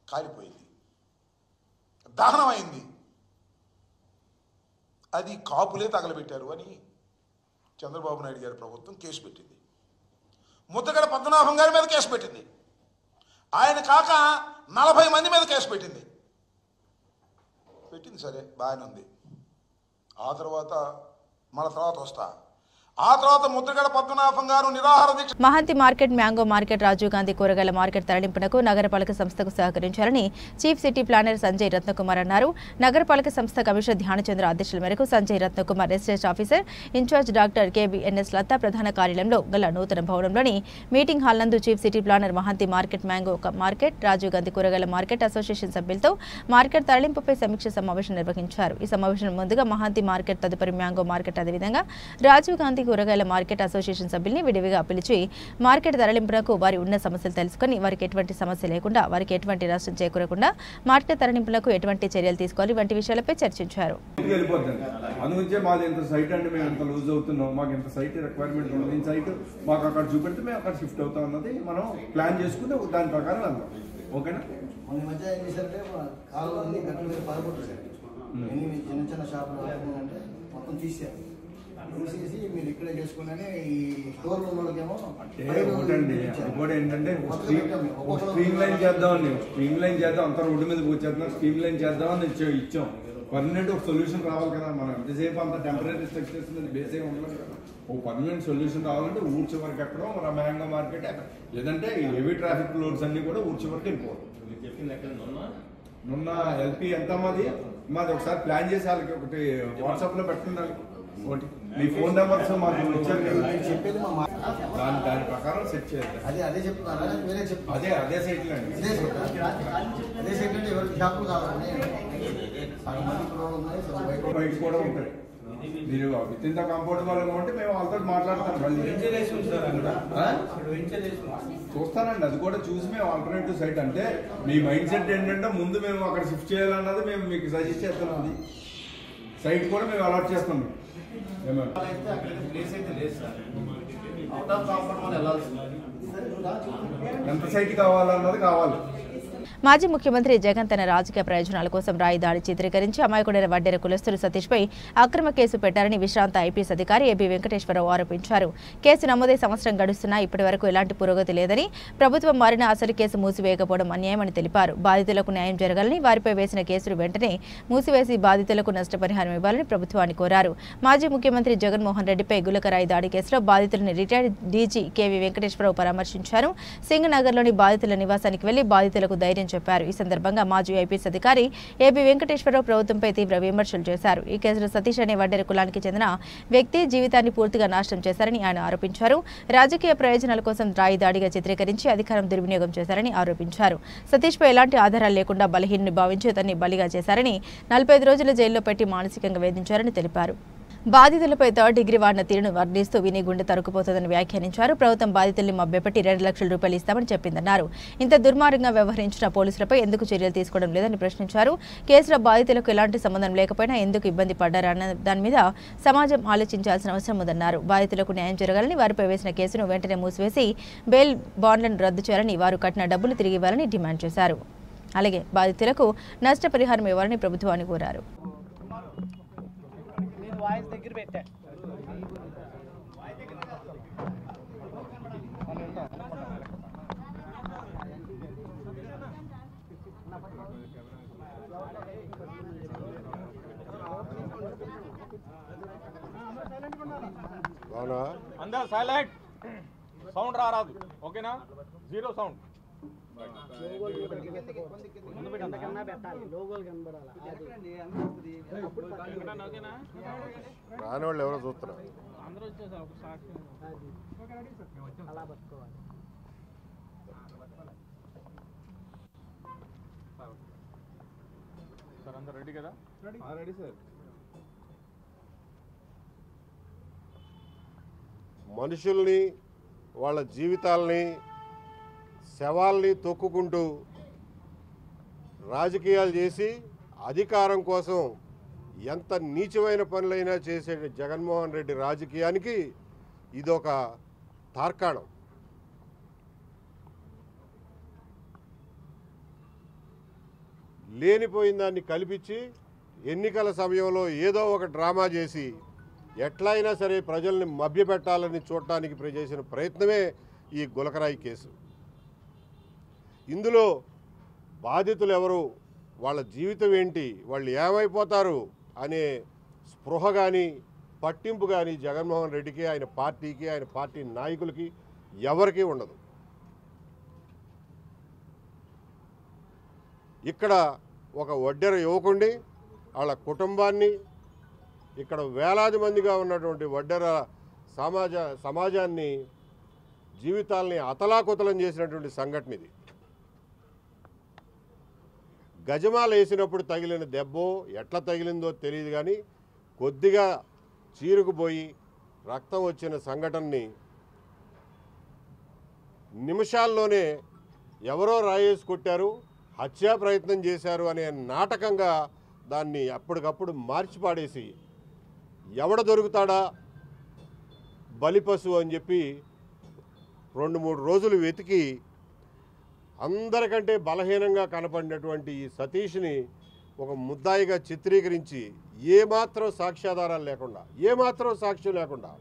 కాలిపోయింది, దహనం అయింది. అది కాపులే తగలబెట్టారు అని చంద్రబాబు నాయుడు గారి ప్రభుత్వం కేసు పెట్టింది. ముద్దగడ పద్మనాభం గారి మీద కేసు పెట్టింది. ఆయన కాక 40 మంది మీద కేసు పెట్టింది. సరే, బాగానే ఉంది. ఆ తర్వాత వస్తా. ఆ తర్వాత ముద్రగడ పద్మనాభం గారు నిరాహార దీక్ష. Mahanti market, mango market, Rajiv Gandhi కూరగాయల మార్కెట్ తరలింపునకు నగరపాలక సంస్థకు సహకరించాలని chief city planner Sanjay Ratnakumar అన్నారు. నగరపాలక సంస్థ కమిషనర్ ధ్యానచంద్ర ఆదేశాల మేరకు Sanjay Ratnakumar residence officer incharge doctor KBNS Latha ప్రధాన కార్యాలయంలో గల నూతన భవనంలోని మీటింగ్ హాల్ నందు chief city planner Mahanti market, mango market, Rajiv Gandhi కూరగాయల మార్కెట్ అసోసియేషన్ సభ్యులతో మార్కెట్ తరలింపుపై సమీక్ష సమావేశం నిర్వహించారు. ఈ సమావేశం ముందుగా మహంతి మార్కెట్, తదుపరి మ్యాంగో మార్కెట్, అదేవిధంగా రాజీవ్ గాంధీ కూరగాయల మార్కెట్ అసోసియేషన్ సభ్యుల్ని విడివిగా పిలిచి మార్కెట్ తరలింపునకు వారి ఉన్న సమస్యలు తెలుసుకుని వారికి ఎటువంటి సమస్య లేకుండా, వారికి ఎటువంటి నష్టం చేకూరకుండా మార్కెట్ తరలింపులకు ఎటువంటి చర్యలు తీసుకోవాలి వంటి విషయాలపై చర్చించారు. అందుకే మాది ఎంత సైట్ అంటే మేము ఎంత లూజ్ అవుతున్నాం, మాకు ఎంత సైట్ రిక్వైర్మెంట్ ఉంది, సైట్ మాకు అక్కడ చూపెడితే మేము అక్కడ షిఫ్ట్ అవుతాం అన్నది మనం ప్లాన్ చేసుకుంటే దాని ప్రకారం వెళ్దాం. ఓకేనా? మన మధ్య ఏం చేశారంటే కాలువ అన్ని గట్ల మీద పడగొట్టేశారు. చిన్న చిన్న షాపులు అంటే మొత్తం తీసేయాలి. తీసేసి మీరు ఇక్కడే చేసుకుని ఈ స్టోర్ రూమ్ వాళ్ళకేమో ఇంకోటి ఏంటంటే స్ట్రీమ్ లైన్ చేద్దామని అంతా రోడ్డు మీద పోచేద్దాం, స్ట్రీమ్ లైన్ చేద్దామని ఇచ్చాం. పర్మనెంట్ ఒక సొల్యూషన్ రావాలి కదా. మనం ఎంతసేపు అంత టెంపరీ స్ట్రక్చర్స్ మీద బేస్ ఏమి ఉండదు కదా. ఓ పర్మనెంట్ సొల్యూషన్ రావాలంటే ఊరు చివరికి ఎక్కడో మన మ్యాంగో మార్కెట్, లేదంటే ఈ హెవీ ట్రాఫిక్ లోడ్స్ అన్ని కూడా ఊరు చివరికి వెళ్ళిపోవాలి. నున్న ఎల్పీ ఎంత మాది ఒకసారి ప్లాన్ చేసి వాళ్ళకి ఒకటి వాట్సాప్ లో పెట్టండి. ఒకటి మీ ఫోన్ నెంబర్స్ మాకు ఇచ్చారు కదా, చెప్పేది దాని ప్రకారం సెట్ చేయాలి. అదే చెప్తున్నారు. వేరే చెప్తున్నారు. అదే సైట్లో అండి. అదే సైట్ అంటే ఎవరికి షాపులు కావాలని బయట కూడా ఉంటాయి. మీరు విత్ ఇన్ ద కంఫర్ట్ వాళ్ళు ఉంటే మేము వాళ్ళతో మాట్లాడతాం. చూస్తానండి, అది కూడా చూసి మేము ఆల్టర్నేటివ్ సైట్ అంటే మీ మైండ్ సెట్ ఏంటంటే ముందు మేము అక్కడ షిఫ్ట్ చేయాలన్నది మేము మీకు సజెస్ట్ చేస్తాం. అది సైట్ కూడా మేము అలాట్ చేస్తాం. ఎంత సైట్ కావాలన్నది కావాలి. మాజీ ముఖ్యమంత్రి జగన్ తన రాజకీయ ప్రయోజనాల కోసం రాయి దాడి చిత్రీకరించి అమాయకుడైన వడ్డెర కులస్తులు సతీష్పై అక్రమ కేసు పెట్టారని విశ్రాంత ఐపీఎస్ అధికారి ఏబీ వెంకటేశ్వరరావు ఆరోపించారు. కేసు నమోదై సంవత్సరం గడుస్తున్నా ఇప్పటి వరకు ఎలాంటి పురోగతి లేదని, ప్రభుత్వం మారిన అసలు కేసు మూసివేయకపోవడం అన్యాయమని తెలిపారు. బాధితులకు న్యాయం జరగాలని, వారిపై వేసిన కేసులు వెంటనే మూసివేసి బాధితులకు నష్టపరిహారం ఇవ్వాలని ప్రభుత్వాన్ని కోరారు. మాజీ ముఖ్యమంత్రి జగన్మోహన్ రెడ్డిపై గులకరాయి దాడి కేసులో బాధితులను రిటైర్డ్ డీజీ కేవీ వెంకటేశ్వరరావు పరామర్శించారు. సింగ్ నగర్లోని బాధితుల నివాసానికి వెళ్లి బాధితులకు ధైర్యం చెప్పారు. ఈ సందర్భంగా మాజీ ఐపీఎస్ అధికారి ఏబీ వెంకటేశ్వరరావు ప్రభుత్వంపై తీవ్ర విమర్శలు చేశారు. ఈ కేసులో సతీష్ అనే వడ్డెర కులానికి చెందిన వ్యక్తి జీవితాన్ని పూర్తిగా నాశనం చేశారని ఆయన ఆరోపించారు. రాజకీయ ప్రయోజనాల కోసం రాయి దాడిగా చిత్రీకరించి అధికారం దుర్వినియోగం చేశారని ఆరోపించారు. సతీష్పై ఎలాంటి ఆధారాలు లేకుండా బలహీనుని భావించి అతన్ని బలిగా చేశారని, 45 రోజుల జైల్లో పెట్టి మానసికంగా వేధించారని తెలిపారు. బాధితులపై 3rd డిగ్రీ వాడిన తీరును వర్ణిస్తూ విని గుండె తరుక్కుపోతుందని వ్యాఖ్యానించారు. ప్రభుత్వం బాధితుల్ని మభ్యపెట్టి 2 లక్షల రూపాయలు ఇస్తామని చెప్పిందన్నారు. ఇంత దుర్మార్గంగా వ్యవహరించిన పోలీసులపై ఎందుకు చర్యలు తీసుకోవడం లేదని ప్రశ్నించారు. కేసులో బాధితులకు ఎలాంటి సంబంధం లేకపోయినా ఎందుకు ఇబ్బంది పడ్డారన్న దాని మీద సమాజం ఆలోచించాల్సిన అవసరం ఉందన్నారు. బాధితులకు న్యాయం జరగాలని, వారిపై వేసిన కేసును వెంటనే మూసివేసి బెయిల్ బాండ్లను రద్దు చేయాలని, వారు కట్టిన డబ్బులు తిరిగి ఇవ్వాలని డిమాండ్ చేశారు. అలాగే బాధితులకు నష్టపరిహారం ఇవ్వాలని ప్రభుత్వాన్ని కోరారు. వాయిస్ దగ్గర పెట్టా అందరూ సైలెంట్, సౌండ్ రారాదు. ఓకేనా? 0 సౌండ్. అంతకన్నా పెట్టాలి, లోగోలు కనబడాలి. రానివాళ్ళు ఎవరో చూస్తున్నారు. అందరూ వచ్చేసారు. ఒక సాక్షి అలా పట్టుకోవాలి. సార్ అందరూ రెడీ కదా? Ready sir. మనుషుల్ని వాళ్ళ జీవితాలని శవాల్ని తొక్కుకుంటూ రాజకీయాలు చేసి అధికారం కోసం ఎంత నీచమైన పనులైనా చేసే జగన్మోహన్ రెడ్డి రాజకీయానికి ఇదొక తార్కాణం. లేనిపోయిన దాన్ని కల్పించి ఎన్నికల సమయంలో ఏదో ఒక డ్రామా చేసి ఎట్లయినా సరే ప్రజల్ని మభ్యపెట్టాలని చూడటానికి చేసిన ప్రయత్నమే ఈ గులకరాయి కేసు. ఇందులో బాధితులు ఎవరు, వాళ్ళ జీవితం ఏంటి, వాళ్ళు ఏమైపోతారు అనే స్పృహ కానీ పట్టింపు కానీ జగన్మోహన్ రెడ్డికి, ఆయన పార్టీకి, ఆయన పార్టీ నాయకులకి ఎవరికీ ఉండదు. ఇక్కడ ఒక వడ్డెర యువకుడిని, వాళ్ళ కుటుంబాన్ని, ఇక్కడ వేలాది మందిగా ఉన్నటువంటి వడ్డెర సమాజాన్ని జీవితాలని అతలాకుతలం చేసినటువంటి సంఘటన ఇది. గజమాల వేసినప్పుడు తగిలిన దెబ్బో ఎట్లా తగిలిందో తెలియదు కానీ కొద్దిగా చీరుకుపోయి రక్తం వచ్చిన సంఘటనని నిమిషాల్లోనే ఎవరో రాయేసి కొట్టారు, హత్యా ప్రయత్నం చేశారు అనే నాటకంగా దాన్ని అప్పటికప్పుడు మార్చిపాడేసి ఎవడ దొరుకుతాడా బలిపశువు అని చెప్పి 2-3 రోజులు వెతికి అందరికంటే బలహీనంగా కనపడినటువంటి ఈ సతీష్ని ఒక ముద్దాయిగా చిత్రీకరించి ఏమాత్రం సాక్ష్యాధారాలు లేకుండా, ఏమాత్రం సాక్ష్యం లేకుండా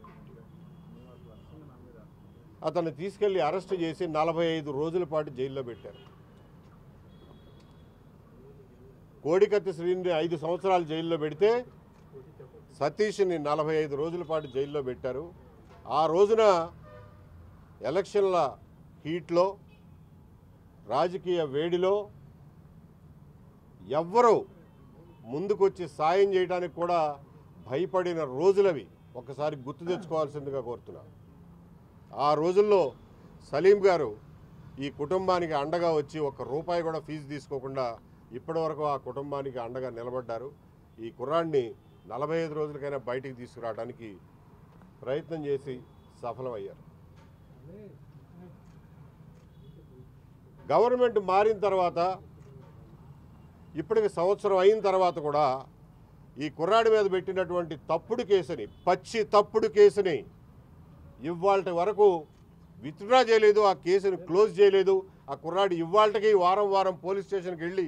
అతన్ని తీసుకెళ్లి అరెస్ట్ చేసి 45 రోజుల పాటు జైల్లో పెట్టారు. కోడికత్తి శ్రీని 5 సంవత్సరాలు జైల్లో పెడితే సతీష్ని 45 రోజుల పాటు జైల్లో పెట్టారు. ఆ రోజున ఎలక్షన్ల హీట్లో, రాజకీయ వేడిలో ఎవ్వరూ ముందుకొచ్చి సాయం చేయడానికి కూడా భయపడిన రోజులవి ఒకసారి గుర్తు తెచ్చుకోవాల్సిందిగా కోరుతున్నాను. ఆ రోజుల్లో సలీం గారు ఈ కుటుంబానికి అండగా వచ్చి ₹1 కూడా ఫీజు తీసుకోకుండా ఇప్పటివరకు ఆ కుటుంబానికి అండగా నిలబడ్డారు. ఈ కుర్రాడిని 45 రోజులకైనా బయటికి తీసుకురావడానికి ప్రయత్నం చేసి సఫలమయ్యారు. గవర్నమెంట్ మారిన తర్వాత ఇప్పటికి సంవత్సరం అయిన తర్వాత కూడా ఈ కుర్రాడి మీద పెట్టినటువంటి తప్పుడు కేసుని, పచ్చి తప్పుడు కేసుని ఇవాళ వరకు విత్డ్రా చేయలేదు, ఆ కేసుని క్లోజ్ చేయలేదు. ఆ కుర్రాడు ఇవాళకి వారం వారం పోలీస్ స్టేషన్కి వెళ్ళి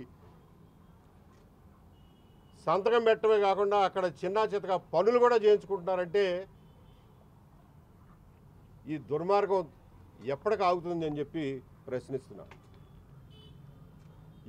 సంతకం పెట్టడమే కాకుండా అక్కడ చిన్న చితక పనులు కూడా చేయించుకుంటున్నారంటే ఈ దుర్మార్గం ఎప్పటికి ఆగుతుంది అని చెప్పి ప్రశ్నిస్తున్నారు.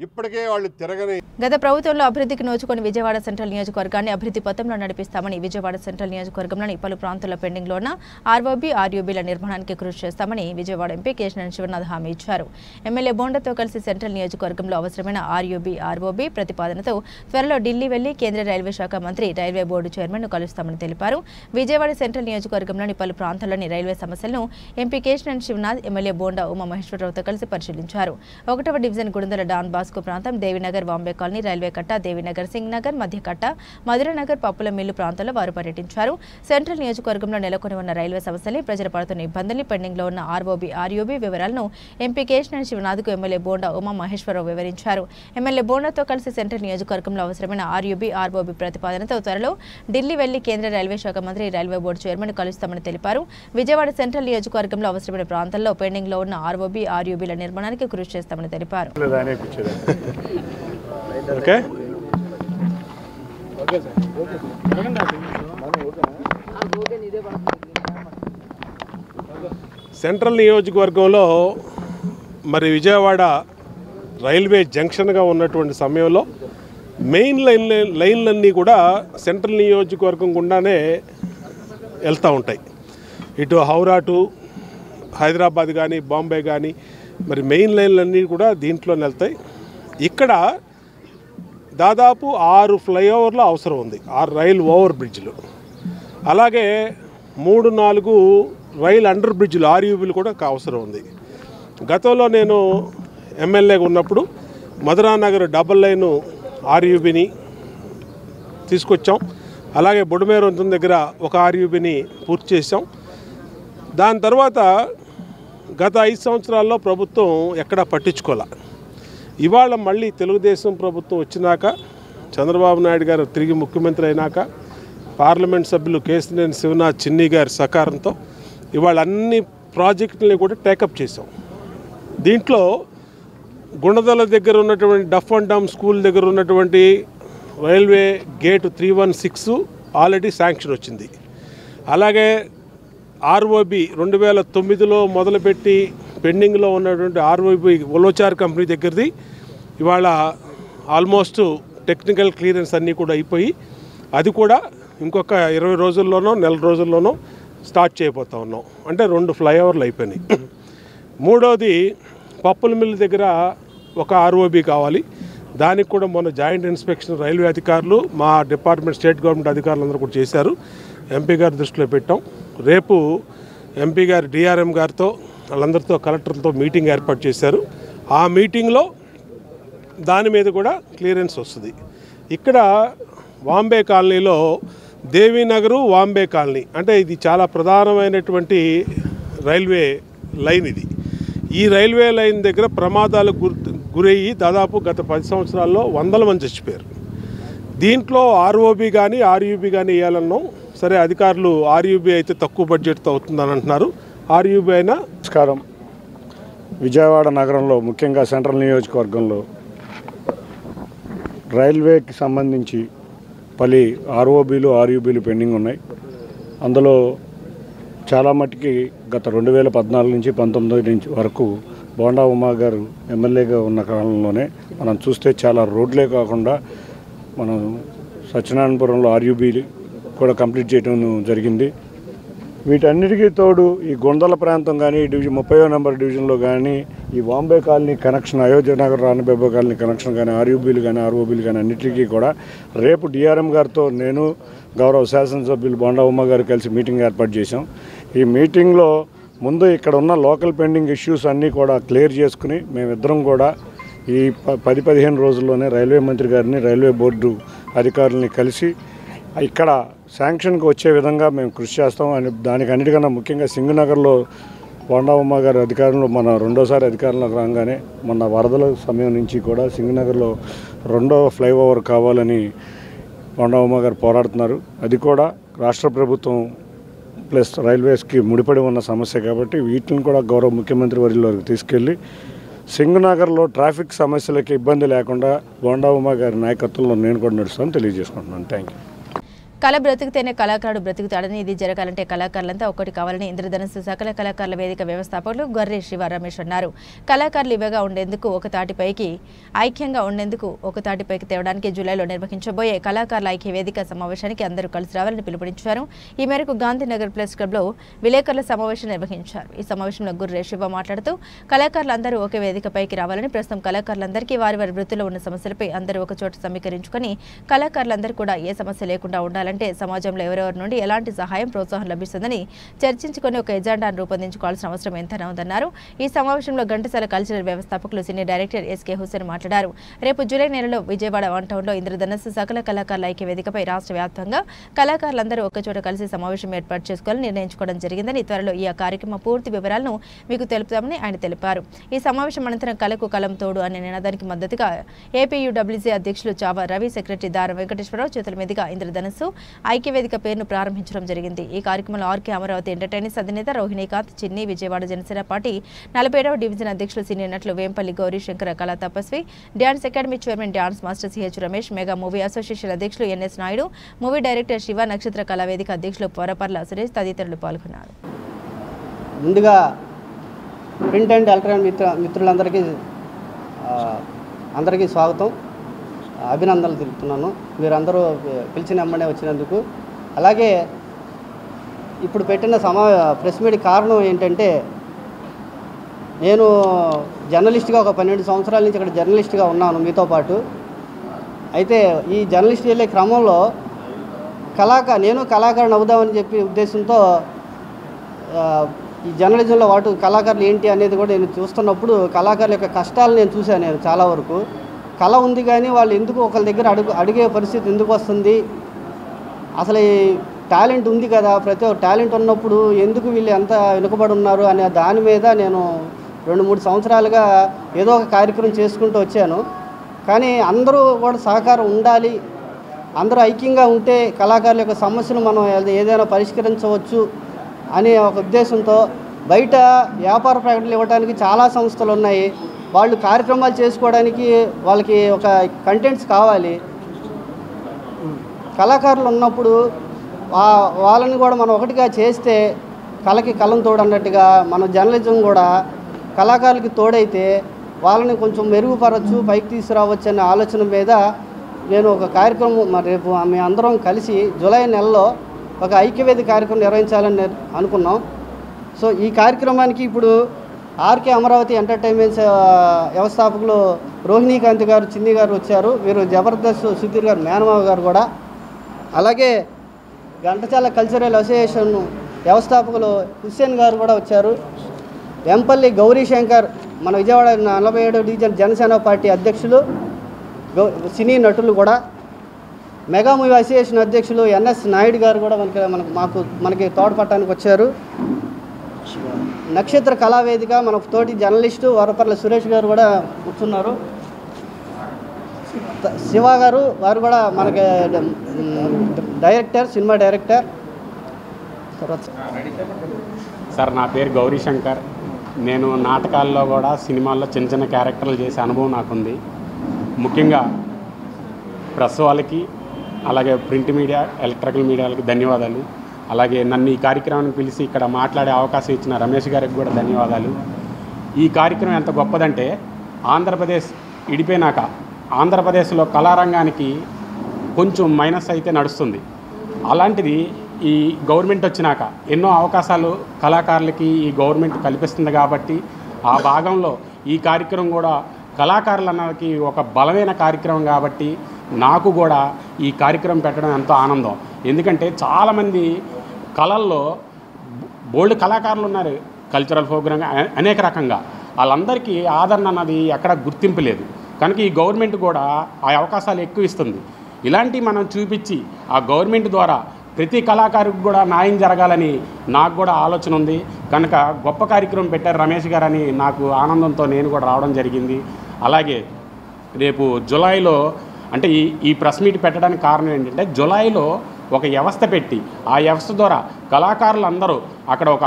ఇప్పటికే వాళ్ళు తిరగని గత ప్రభుత్వంలో అభివృద్ధికి నోచుకొని విజయవాడ సెంట్రల్ నియోజకవర్గాన్ని అభివృద్ధి పథంలో నడిపిస్తామని, విజయవాడ సెంట్రల్ నియోజకవర్గంలోని పలు ప్రాంతాల్లో పెండింగ్లో ఉన్న ఆర్ఓబీ, ఆర్యూబీల నిర్మాణానికి కృషి చేస్తామని విజయవాడ ఎంపీ కేశినేని శివనాథ్ హామీ ఇచ్చారు. ఎమ్మెల్యే బోండాతో కలిసి సెంట్రల్ నియోజకవర్గంలో అవసరమైన ఆర్యూబీ, ఆర్ఓబీ ప్రతిపాదనతో త్వరలో ఢిల్లీ వెళ్లి కేంద్ర రైల్వే శాఖ మంత్రి, రైల్వే బోర్డు చైర్మన్ను కలుస్తామని తెలిపారు. విజయవాడ సెంట్రల్ నియోజకవర్గంలోని పలు ప్రాంతాల్లోని రైల్వే సమస్యలను ఎంపీ కేశినేని శివనాథ్, ఎమ్మెల్యే బోండా ఉమామహేశ్వరరావుతో కలిసి పరిశీలించారు. 1వ డివిజన్ గుడిందల డాన్ బాస్కో ప్రాంతం, దేవినగర్, బాంబే కాలనీ, రైల్వే కట్ట, దేవినగర్, సింగ్ నగర్, మధ్యకట్ట, మధురనగర్, పప్పుల మిల్లు ప్రాంతాల్లో వారు పర్యటించారు. సెంట్రల్ నియోజకవర్గంలో నెలకొని ఉన్న రైల్వే సమస్యల్ని, ప్రజలు పడుతున్న ఇబ్బందుల్ని, పెండింగ్లో ఉన్న ఆర్ఓబీ, ఆర్యూబీ వివరాలను ఎంపీ కేశినేని శివనాథ్కు ఎమ్మెల్యే బోండా ఉమామహేశ్వరరావు వివరించారు. ఎమ్మెల్యే బోండాతో కలిసి సెంట్రల్ నియోజకవర్గంలో అవసరమైన ఆర్యూబీ, ఆర్ఓబీ ప్రతిపాదనతో త్వరలో ఢిల్లీ వెళ్లి కేంద్ర రైల్వే శాఖ మంత్రి, రైల్వే బోర్డు చైర్మన్ కలుస్తామని తెలిపారు. విజయవాడ సెంట్రల్ నియోజకవర్గంలో అవసరమైన ప్రాంతాల్లో పెండింగ్లో ఉన్న ఆర్ఓబీ, ఆర్యూబీల నిర్మాణానికి కృషి చేస్తామని తెలిపారు. సెంట్రల్ నియోజకవర్గంలో మరి విజయవాడ రైల్వే జంక్షన్గా ఉన్నటువంటి సమయంలో మెయిన్ లైన్లన్నీ కూడా సెంట్రల్ నియోజకవర్గం గుండానే వెళ్తూ ఉంటాయి. ఇటు హౌరా టు హైదరాబాద్ కానీ, బాంబే కానీ, మరి మెయిన్ లైన్లన్నీ కూడా దీంట్లోనే వెళ్తాయి. ఇక్కడ దాదాపు 6 ఫ్లైఓవర్లు అవసరం ఉంది, 6 రైల్ ఓవర్ బ్రిడ్జ్లు, అలాగే 3-4 రైల్ అండర్ బ్రిడ్జ్లు, ఆర్యూబీలు కూడా అవసరం ఉంది. గతంలో నేను ఎమ్మెల్యేగా ఉన్నప్పుడు మధురానగర్ డబుల్ లైన్ ఆర్యూబీని తీసుకొచ్చాం. అలాగే బుడమేరు వంతెన దగ్గర ఒక ఆర్యూబీని పూర్తి చేసాం. దాని తర్వాత గత 5 సంవత్సరాల్లో ప్రభుత్వం ఎక్కడా పట్టించుకోలే. ఇవాళ మళ్ళీ తెలుగుదేశం ప్రభుత్వం వచ్చినాక, చంద్రబాబు నాయుడు గారు తిరిగి ముఖ్యమంత్రి అయినాక, పార్లమెంట్ సభ్యులు కేశినేని శివనాథ్ చిన్ని గారి సహకారంతో ఇవాళ అన్ని ప్రాజెక్టులని కూడా టేకప్ చేసాం. దీంట్లో గుణదల దగ్గర ఉన్నటువంటి డఫ్ అండ్ డమ్ స్కూల్ దగ్గర ఉన్నటువంటి రైల్వే గేటు 316 ఆల్రెడీ శాంక్షన్ వచ్చింది. అలాగే ఆర్ఓబి 2009లో మొదలుపెట్టి పెండింగ్లో ఉన్నటువంటి ఆర్ఓబి ఒలోచార్ కంపెనీ దగ్గరది ఇవాళ ఆల్మోస్ట్ టెక్నికల్ క్లియరెన్స్ అన్నీ కూడా అయిపోయి అది కూడా ఇంకొక 20 రోజుల్లోనో నెల రోజుల్లోనో స్టార్ట్ చేయబోతా ఉన్నాం. అంటే 2 ఫ్లైఓవర్లు అయిపోయినాయి. మూడోది పప్పుల మిల్లు దగ్గర ఒక ఆర్ఓబి కావాలి. దానికి కూడా మొన్న జాయింట్ ఇన్స్పెక్షన్ రైల్వే అధికారులు, మా డిపార్ట్మెంట్, స్టేట్ గవర్నమెంట్ అధికారులు అందరూ కూడా చేశారు. ఎంపీ గారి దృష్టిలో పెట్టాం. రేపు ఎంపీ గారు డిఆర్ఎం గారితో వాళ్ళందరితో కలెక్టర్లతో మీటింగ్ ఏర్పాటు చేశారు. ఆ మీటింగ్లో దాని మీద కూడా క్లియరెన్స్ వస్తుంది. ఇక్కడ వాంబే కాలనీలో దేవీనగరు వాంబే కాలనీ అంటే ఇది చాలా ప్రధానమైనటువంటి రైల్వే లైన్. ఇది ఈ రైల్వే లైన్ దగ్గర ప్రమాదాలకు గురయ్యి దాదాపు గత 10 సంవత్సరాల్లో 100 మంది చచ్చిపోయారు. దీంట్లో ఆర్ఓబి కానీ ఆర్యూబీ కానీ వేయాలన్నాం. సరే, అధికారులు ఆర్యూబీ అయితే తక్కువ బడ్జెట్తో అవుతుందని అంటున్నారు. ఆర్యూబీ అయినా నమస్కారం. విజయవాడ నగరంలో ముఖ్యంగా సెంట్రల్ నియోజకవర్గంలో రైల్వేకి సంబంధించి పలు ఆర్ఓబీలు ఆర్యూబీలు పెండింగ్ ఉన్నాయి. అందులో చాలా మట్టుకి గత 2014 నుంచి 19 నుంచి వరకు బోండా ఉమా గారు ఎమ్మెల్యేగా ఉన్న కాలంలోనే మనం చూస్తే చాలా రోడ్లే కాకుండా మనం సత్యనారాయణపురంలో ఆర్యూబీలు కూడా కంప్లీట్ చేయడం జరిగింది. వీటన్నిటికీ తోడు ఈ గొందల ప్రాంతం కానీ డివిజన్ 30వ నెంబర్ డివిజన్లో కానీ ఈ Vambay colony connection, Ayodhya Nagar Ranibabu colony connection కానీ ఆర్యూబీలు కానీ ఆర్ఓబీలు కానీ అన్నిటికీ కూడా రేపు డిఆర్ఎం గారితో నేను గౌరవ శాసనసభ్యులు బోండా ఉమ్మ గారు కలిసి మీటింగ్ ఏర్పాటు చేశాం. ఈ మీటింగ్లో ముందు ఇక్కడ ఉన్న లోకల్ పెండింగ్ ఇష్యూస్ అన్నీ కూడా క్లియర్ చేసుకుని మేమిద్దరం కూడా ఈ 10-15 రోజుల్లోనే రైల్వే మంత్రి గారిని, రైల్వే బోర్డు అధికారులని కలిసి ఇక్కడ శాంక్షన్కి వచ్చే విధంగా మేము కృషి చేస్తాం అని. దానికి అన్నిటికన్నా ముఖ్యంగా సింగనగర్లో బోండా ఉమ్మ గారి అధికారంలో మన రెండోసారి అధికారంలోకి రాగానే మొన్న వరదల సమయం నుంచి కూడా సింగనగర్లో 2వ ఫ్లైఓవర్ కావాలని బోండా ఉమ్మ గారు పోరాడుతున్నారు. అది కూడా రాష్ట్ర ప్రభుత్వం ప్లస్ రైల్వేస్కి ముడిపడి ఉన్న సమస్య కాబట్టి వీటిని కూడా గౌరవ ముఖ్యమంత్రి వర్యులకు తీసుకెళ్ళి సింగనగర్లో ట్రాఫిక్ సమస్యలకి ఇబ్బంది లేకుండా బోండా ఉమ్మ గారి నాయకత్వంలో నేను కూడా నడుస్తాను తెలియజేసుకుంటున్నాను. Thank you. కళ బ్రతికితేనే కళాకారుడు బ్రతుకుతాడని, ఇది జరగాలంటే కళాకారులంతా ఒక్కటి కావాలని ఇంద్రధనుస్సు సకల కళాకారుల వేదిక వ్యవస్థాపకులు గొర్రె శివ రమేష్ అన్నారు. కళాకారులు ఇవగా ఉండేందుకు ఐక్యంగా ఉండేందుకు ఒక తాటిపైకి తేవడానికి జూలైలో నిర్వహించబోయే కళాకారుల ఐక్య వేదిక సమావేశానికి అందరూ కలిసి రావాలని పిలుపునిచ్చారు. ఈ మేరకు గాంధీనగర్ ప్రెస్ క్లబ్లో విలేకరుల సమావేశం నిర్వహించారు. ఈ సమావేశంలో గొర్రె శివ మాట్లాడుతూ కళాకారులందరూ ఒకే వేదికపైకి రావాలని, ప్రస్తుతం కళాకారులందరికీ వారి వారి వృత్తిలో ఉన్న సమస్యలపై అందరూ ఒక చోట సమీకరించుకొని కళాకారులందరూ కూడా ఏ సమస్య లేకుండా ఉండాలని, అంటే సమాజంలో ఎవరెవరి నుండి ఎలాంటి సహాయం ప్రోత్సాహం లభిస్తుందని చర్చించుకొని ఒక ఎజెండాను రూపొందించుకోవాల్సిన అవసరం ఎంతైనా ఉందన్నారు. ఈ సమావేశంలో ఘంటసాల కల్చరల్ వ్యవస్థాపకులు సీనియర్ డైరెక్టర్ ఎస్కే హుసేన్ మాట్లాడారు. రేపు జూలై నెలలో విజయవాడ వన్ టౌన్లో ఇంద్రధనుస్సు సకల కళాకారుల ఐక్య వేదికపై రాష్ట్ర వ్యాప్తంగా కళాకారులందరూ ఒక్కచోట కలిసి సమావేశం ఏర్పాటు చేసుకోవాలని నిర్ణయించుకోవడం జరిగిందని, త్వరలో ఈ కార్యక్రమ పూర్తి వివరాలను మీకు తెలుపుతామని ఆయన తెలిపారు. ఈ సమావేశం అనంతరం కళకు కలం తోడు అనే నినాదానికి మద్దతుగా ఏపీయూడబ్ల్యూసీ అధ్యక్షులు చావా రవి, సెక్రటరీ దారం వెంకటేశ్వరరావు చేతుల మీదుగా ఇంద్రధనుస్సు ఐక్యవేదిక పేరును ప్రారంభించడం జరిగింది. ఈ కార్యక్రమంలో ఆర్కే అమరావతి ఎంటర్టైనర్స్ అధినేత రోహిణీకాంత్ చిన్ని, విజయవాడ జనసేన పార్టీ 47వ డివిజన్ అధ్యక్షులు సీనియర్ నటులు వేంపల్లి గౌరీ శంకర, కళా తపస్వి, dance academy chairman dance master CH Ramesh, mega movie association అధ్యక్షులు NS Naidu, movie director Shiva, Nakshatra Kalavedika అధ్యక్షులు పొరపర్ల సురేష్ తదితరులు పాల్గొన్నారు. ముందుగా ప్రింట్ అండ్ ఎలక్ట్రానిక్ మిత్రులందరికీ అందరికీ స్వాగతం, అభినందనలు తెలుపుతున్నాను. మీరందరూ పిలిచిన వెంబడే వచ్చినందుకు. అలాగే ఇప్పుడు పెట్టిన ప్రెస్ మీట్ కారణం ఏంటంటే, నేను జర్నలిస్ట్గా ఒక 12 సంవత్సరాల నుంచి ఇక్కడ జర్నలిస్ట్గా ఉన్నాను మీతో పాటు. అయితే ఈ జర్నలిస్ట్ వెళ్ళే క్రమంలో నేను కళాకారుని అవుదామని చెప్పి ఉద్దేశంతో ఈ జర్నలిజంలో వాటి కళాకారులు ఏంటి అనేది కూడా నేను చూస్తున్నప్పుడు కళాకారుల యొక్క కష్టాలు నేను చూశాను. నేను చాలా వరకు కళ ఉంది కానీ వాళ్ళు ఎందుకు ఒకరి దగ్గర అడిగే పరిస్థితి ఎందుకు వస్తుంది, అసలు ఈ టాలెంట్ ఉంది కదా, ప్రతి ఒక్క టాలెంట్ ఉన్నప్పుడు ఎందుకు వీళ్ళు ఎంత వెనుకబడి ఉన్నారు అనే దాని మీద నేను 2-3 సంవత్సరాలుగా ఏదో ఒక కార్యక్రమం చేసుకుంటూ వచ్చాను. కానీ అందరూ కూడా సహకారం ఉండాలి, అందరూ ఐక్యంగా ఉంటే కళాకారుల యొక్క సమస్యలు మనం ఏదైనా పరిష్కరించవచ్చు అనే ఒక ఉద్దేశంతో బయట వ్యాపార ప్రకటనలు ఇవ్వడానికి చాలా సంస్థలు ఉన్నాయి. వాళ్ళు కార్యక్రమాలు చేసుకోవడానికి వాళ్ళకి ఒక కంటెంట్స్ కావాలి. కళాకారులు ఉన్నప్పుడు వాళ్ళని కూడా మనం ఒకటిగా చేస్తే కళకి కళం తోడు అన్నట్టుగా మన జర్నలిజం కూడా కళాకారులకి తోడైతే వాళ్ళని కొంచెం మెరుగుపరచు, పైకి తీసుకురావచ్చు అనే ఆలోచన మీద నేను ఒక కార్యక్రమం రేపు మేము అందరం కలిసి జూలై నెలలో ఒక ఐక్యవేదిక కార్యక్రమం నిర్వహించాలని అనుకున్నాం. సో ఈ కార్యక్రమానికి ఇప్పుడు ఆర్కే అమరావతి ఎంటర్టైన్మెంట్స్ వ్యవస్థాపకులు రోహిణీకాంత్ గారు, చిన్ని గారు వచ్చారు. వీరు జబర్దస్త్ సుధీర్ గారు మేనమావ గారు కూడా, అలాగే ఘంటసాల కల్చరల్ అసోసియేషన్ వ్యవస్థాపకులు హుస్సేన్ గారు కూడా వచ్చారు. వెంపల్లి గౌరీశంకర్ మన విజయవాడ 47వ డివిజన్ జనసేన పార్టీ అధ్యక్షులు, సినీ నటులు కూడా, మెగా మూవీ అసోసియేషన్ అధ్యక్షులు ఎన్ఎస్ నాయుడు గారు కూడా మనకి తోడ్పడటానికి వచ్చారు. నక్షత్ర కళావేదిక మన తోటి జర్నలిస్టు వరపర్ల సురేష్ గారు కూడా కూర్చున్నారు. శివ గారు వారు కూడా మనకి డైరెక్టర్, సినిమా డైరెక్టర్. సార్ నా పేరు గౌరీశంకర్. నేను నాటకాల్లో కూడా సినిమాల్లో చిన్న చిన్న క్యారెక్టర్లు చేసే అనుభవం నాకుంది. ముఖ్యంగా ప్రెస్ వాళ్ళకి, అలాగే ప్రింట్ మీడియా, ఎలక్ట్రికల్ మీడియాలకు ధన్యవాదాలు. అలాగే నన్ను ఈ కార్యక్రమానికి పిలిచి ఇక్కడ మాట్లాడే అవకాశం ఇచ్చిన రమేష్ గారికి కూడా ధన్యవాదాలు. ఈ కార్యక్రమం ఎంత గొప్పదంటే ఆంధ్రప్రదేశ్ ఇడిపోయినాక ఆంధ్రప్రదేశ్లో కళారంగానికి కొంచెం మైనస్ అయితే నడుస్తుంది. అలాంటిది ఈ గవర్నమెంట్ వచ్చినాక ఎన్నో అవకాశాలు కళాకారులకి ఈ గవర్నమెంట్ కల్పిస్తుంది. కాబట్టి ఆ భాగంలో ఈ కార్యక్రమం కూడా కళాకారులు అన్నకి ఒక బలమైన కార్యక్రమం కాబట్టి నాకు కూడా ఈ కార్యక్రమం పెట్టడం ఎంతో ఆనందం. ఎందుకంటే చాలామంది కళల్లో బోల్డ్ కళాకారులు ఉన్నారు, కల్చరల్ ప్రోగ్రామ్ అనేక రకంగా. వాళ్ళందరికీ ఆదరణ అన్నది ఎక్కడ గుర్తింపు లేదు. కనుక ఈ గవర్నమెంట్ కూడా ఆ అవకాశాలు ఎక్కువ ఇస్తుంది. ఇలాంటివి మనం చూపించి ఆ గవర్నమెంట్ ద్వారా ప్రతి కళాకారుడికి కూడా న్యాయం జరగాలని నాకు కూడా ఆలోచన ఉంది. కనుక గొప్ప కార్యక్రమం పెట్టారు రమేష్ గారు అని నాకు ఆనందంతో నేను కూడా రావడం జరిగింది. అలాగే రేపు జూలైలో అంటే ఈ ప్రెస్ మీట్ పెట్టడానికి కారణం ఏంటంటే జూలైలో ఒక వ్యవస్థ పెట్టి ఆ వ్యవస్థ ద్వారా కళాకారులందరూ అక్కడ ఒక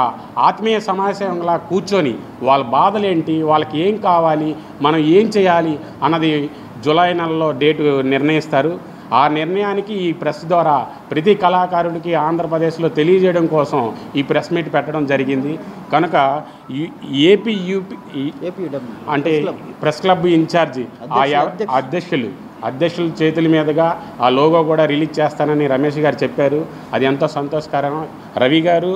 ఆత్మీయ సమావేశంలా కూర్చొని వాళ్ళ బాధలేంటి, వాళ్ళకి ఏం కావాలి, మనం ఏం చేయాలి అన్నది జూలై నెలలో డేటు నిర్ణయిస్తారు. ఆ నిర్ణయానికి ఈ ప్రెస్ ద్వారా ప్రతి కళాకారుడికి ఆంధ్రప్రదేశ్లో తెలియజేయడం కోసం ఈ ప్రెస్ మీట్ పెట్టడం జరిగింది. కనుక ఏపీ అంటే ప్రెస్ క్లబ్ ఇన్ఛార్జి అధ్యక్షుల చేతుల మీదుగా ఆ లోగో కూడా రిలీజ్ చేస్తానని రమేష్ గారు చెప్పారు. అది ఎంతో సంతోషకరం. రవి గారు,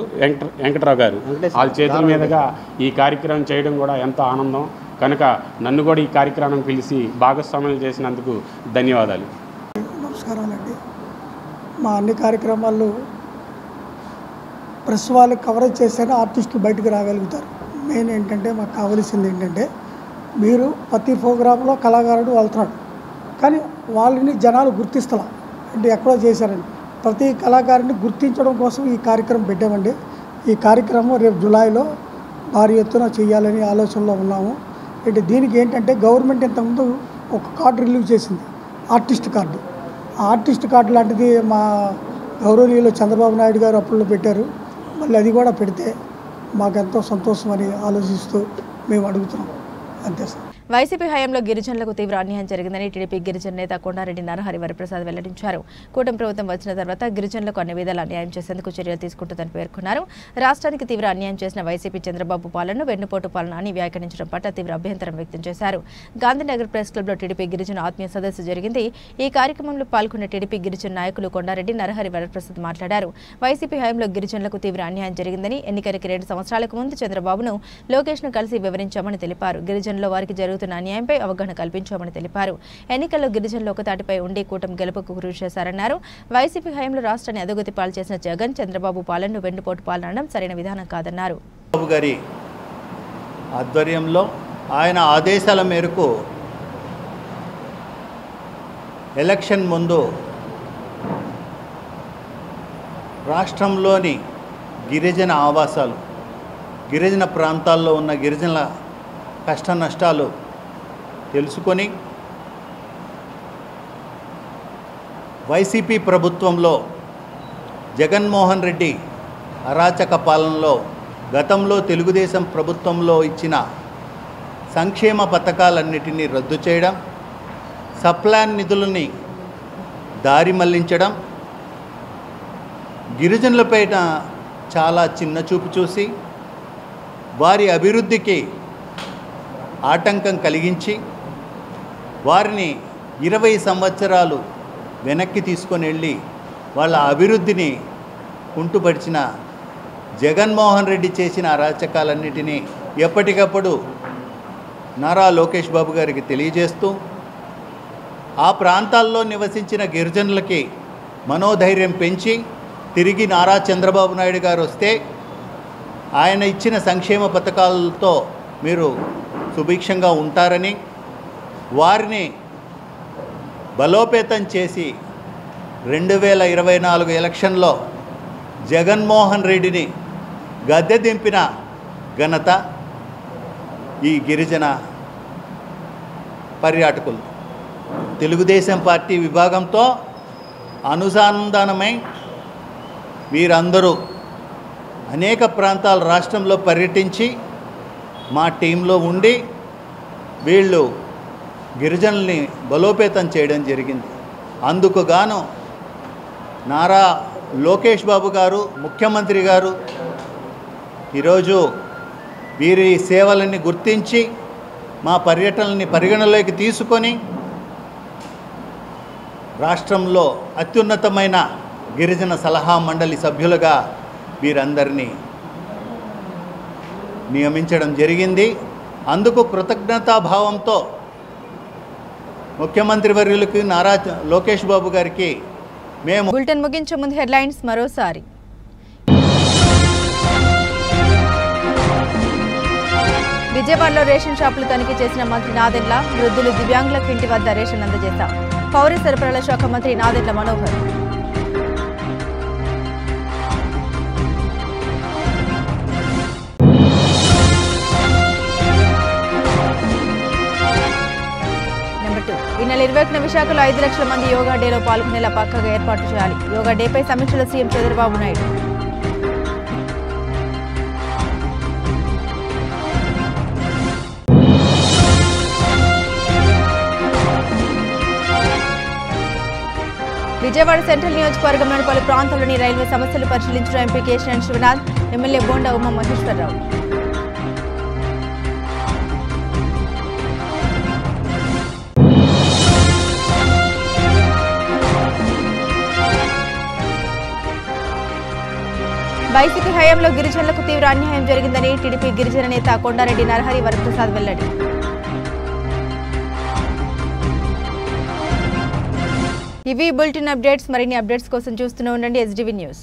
వెంకటరావు గారు వాళ్ళ చేతుల మీదుగా ఈ కార్యక్రమం చేయడం కూడా ఎంతో ఆనందం. కనుక నన్ను కూడా ఈ కార్యక్రమం పిలిచి భాగస్వామ్యం చేసినందుకు ధన్యవాదాలు. నమస్కారాలండి. మా అన్ని కార్యక్రమాల్లో ప్రెస్ వాళ్ళకి కవరేజ్ చేస్తేనే ఆర్టిస్టులు బయటకు రాగలుగుతారు. మెయిన్ ఏంటంటే మాకు కావాల్సింది ఏంటంటే మీరు ప్రతి ప్రోగ్రాంలో కళాకారుడు వెళ్తున్నాడు, కానీ వాళ్ళని జనాలు గుర్తిస్తలా అంటే ఎక్కడో చేశారండి. ప్రతి కళాకారుని గుర్తించడం కోసం ఈ కార్యక్రమం పెట్టామండి. ఈ కార్యక్రమం రేపు జూలైలో భారీ ఎత్తున చేయాలని ఆలోచనలో ఉన్నాము. అంటే దీనికి ఏంటంటే గవర్నమెంట్ ఇంతకుముందు ఒక కార్డు రిలీవ్ చేసింది, ఆర్టిస్ట్ కార్డు. ఆ ఆర్టిస్ట్ కార్డు లాంటిది మా గౌరవనీయులు చంద్రబాబు నాయుడు గారు అప్పుల్లో పెట్టారు. మళ్ళీ అది కూడా పెడితే మాకెంతో సంతోషం అని ఆలోచిస్తూ మేము అడుగుతున్నాం. అంతే సార్. వైసీపీ హయాంలో గిరిజనులకు తీవ్ర అన్యాయం జరిగిందని టీడీపీ గిరిజన నేత కొండారెడ్డి నరహరి వరప్రసాద్ వెల్లడించారు. కూటమి ప్రభుత్వం వచ్చిన తర్వాత గిరిజనులకు అన్ని విధాల అన్యాయం చేసేందుకు చర్యలు తీసుకుంటుందని పేర్కొన్నారు. రాష్ట్రానికి తీవ్ర అన్యాయం చేసిన వైసీపీ చంద్రబాబు పాలనను వెన్నుపోటు పాలన అని వ్యాఖ్యానించడం పట్ల తీవ్ర అభ్యంతరం వ్యక్తం చేశారు. గాంధీనగర్ ప్రెస్ క్లబ్లో టీడీపీ గిరిజన ఆత్మీయ సదస్సు జరిగింది. ఈ కార్యక్రమంలో పాల్గొన్న టీడీపీ గిరిజన నాయకులు కొండారెడ్డి నరహరి వరప్రసాద్ మాట్లాడారు. వైసీపీ హయాంలో గిరిజనులకు తీవ్ర అన్యాయం జరిగిందని, ఎన్నికలకి 2 సంవత్సరాలకు ముందు చంద్రబాబును లోకేష్ను కలిసి వివరించామని తెలిపారు. గిరిజనుల వారికి జరుగుతున్న అన్యాయంపై అవగాహన కల్పించామని తెలిపారు. ఎన్నికల్లో గిరిజనులు ఒకతాటిపై ఉండి కూటమి గెలుపుకు కృషి చేశారన్నారు. వైసీపీ హయాంలో రాష్ట్రాన్ని అధోగతి పాలు చేసిన జగన్ చంద్రబాబు పాలనను వెన్నుపోటు పాలన అనడం సరైన విధానం కాదన్నారు. బాబు గారి ఆధ్వర్యంలో ఆయన ఆదేశాల మేరకు ఎలక్షన్ ముందు రాష్ట్రంలోని గిరిజన ఆవాసాలు, గిరిజన ప్రాంతాల్లో ఉన్న గిరిజనుల కష్ట నష్టాలు తెలుసుకొని వైసీపీ ప్రభుత్వంలో జగన్మోహన్ రెడ్డి అరాచక పాలనలో గతంలో తెలుగుదేశం ప్రభుత్వంలో ఇచ్చిన సంక్షేమ పథకాలన్నిటినీ రద్దు చేయడం, సప్లాన్ నిధులని దారి మళ్లించడం, గిరిజనులపైన చాలా చిన్న చూపు చూసి వారి అభివృద్ధికి ఆటంకం కలిగించి వారిని 20 సంవత్సరాలు వెనక్కి తీసుకొని వెళ్ళి వాళ్ళ అభివృద్ధిని కుంటుపరిచిన జగన్మోహన్ రెడ్డి చేసిన అరాచకాలన్నిటినీ ఎప్పటికప్పుడు నారా లోకేష్ బాబు గారికి తెలియజేస్తూ ఆ ప్రాంతాల్లో నివసించిన గిరిజనులకి మనోధైర్యం పెంచి తిరిగి నారా చంద్రబాబు నాయుడు గారు వస్తే ఆయన ఇచ్చిన సంక్షేమ పథకాలతో మీరు సుభిక్షంగా ఉంటారని వారిని బలోపేతం చేసి 2024 ఎలక్షన్లో జగన్మోహన్ రెడ్డిని గద్దె దింపిన ఘనత ఈ గిరిజన పర్యాటకులు. తెలుగుదేశం పార్టీ విభాగంతో అనుసంధానమై వీరందరూ అనేక ప్రాంతాల రాష్ట్రంలో పర్యటించి మా టీంలో ఉండి వీళ్ళు గిరిజనుల్ని బలోపేతం చేయడం జరిగింది. అందుకు గాను నారా లోకేష్ బాబు గారు, ముఖ్యమంత్రి గారు ఈరోజు వీరి సేవలని గుర్తించి మా పర్యటనల్ని పరిగణలోకి తీసుకొని రాష్ట్రంలో అత్యున్నతమైన గిరిజన సలహా మండలి సభ్యులుగా వీరందరినీ నియమించడం జరిగింది. అందుకు కృతజ్ఞతాభావంతో ముఖ్యమంత్రి వర్యులకి నారా లోకేష్ బాబు గారికి మేము బులెటిన్ ముగించే ముందు హెడ్లైన్స్ మరోసారి. విజయవాడలో రేషన్ షాపులు తనిఖీ చేసిన మంత్రి నాదెండ్ల. వృద్ధులు, దివ్యాంగులకు ఇంటి వద్ద రేషన్ అందజేశాం. పౌర సరఫరాల శాఖ మంత్రి నాదెండ్ల మనోహర్. ఈ నెల 21న విశాఖలో 5 లక్షల మంది యోగా డేలో పాల్గొనేలా పక్కగా ఏర్పాటు చేయాలి. యోగా డేపై సమీక్షలో సీఎం చంద్రబాబు నాయుడు. విజయవాడ సెంట్రల్ నియోజకవర్గంలోని పలు ప్రాంతాల్లోని రైల్వే సమస్యలు పరిశీలించిన MP Kesineni Sivanath, MLA Bonda Uma Maheswararao. YCP హయాంలో గిరిజనులకు తీవ్ర అన్యాయం జరిగిందని టీడీపీ గిరిజన నేత కొండారెడ్డి నరహరి వరప్రసాద్ వెల్లడి. ఇవి బులెటిన్ అప్డేట్స్. మరిన్ని అప్డేట్స్ కోసం చూస్తూనే ఉండండి SDV న్యూస్.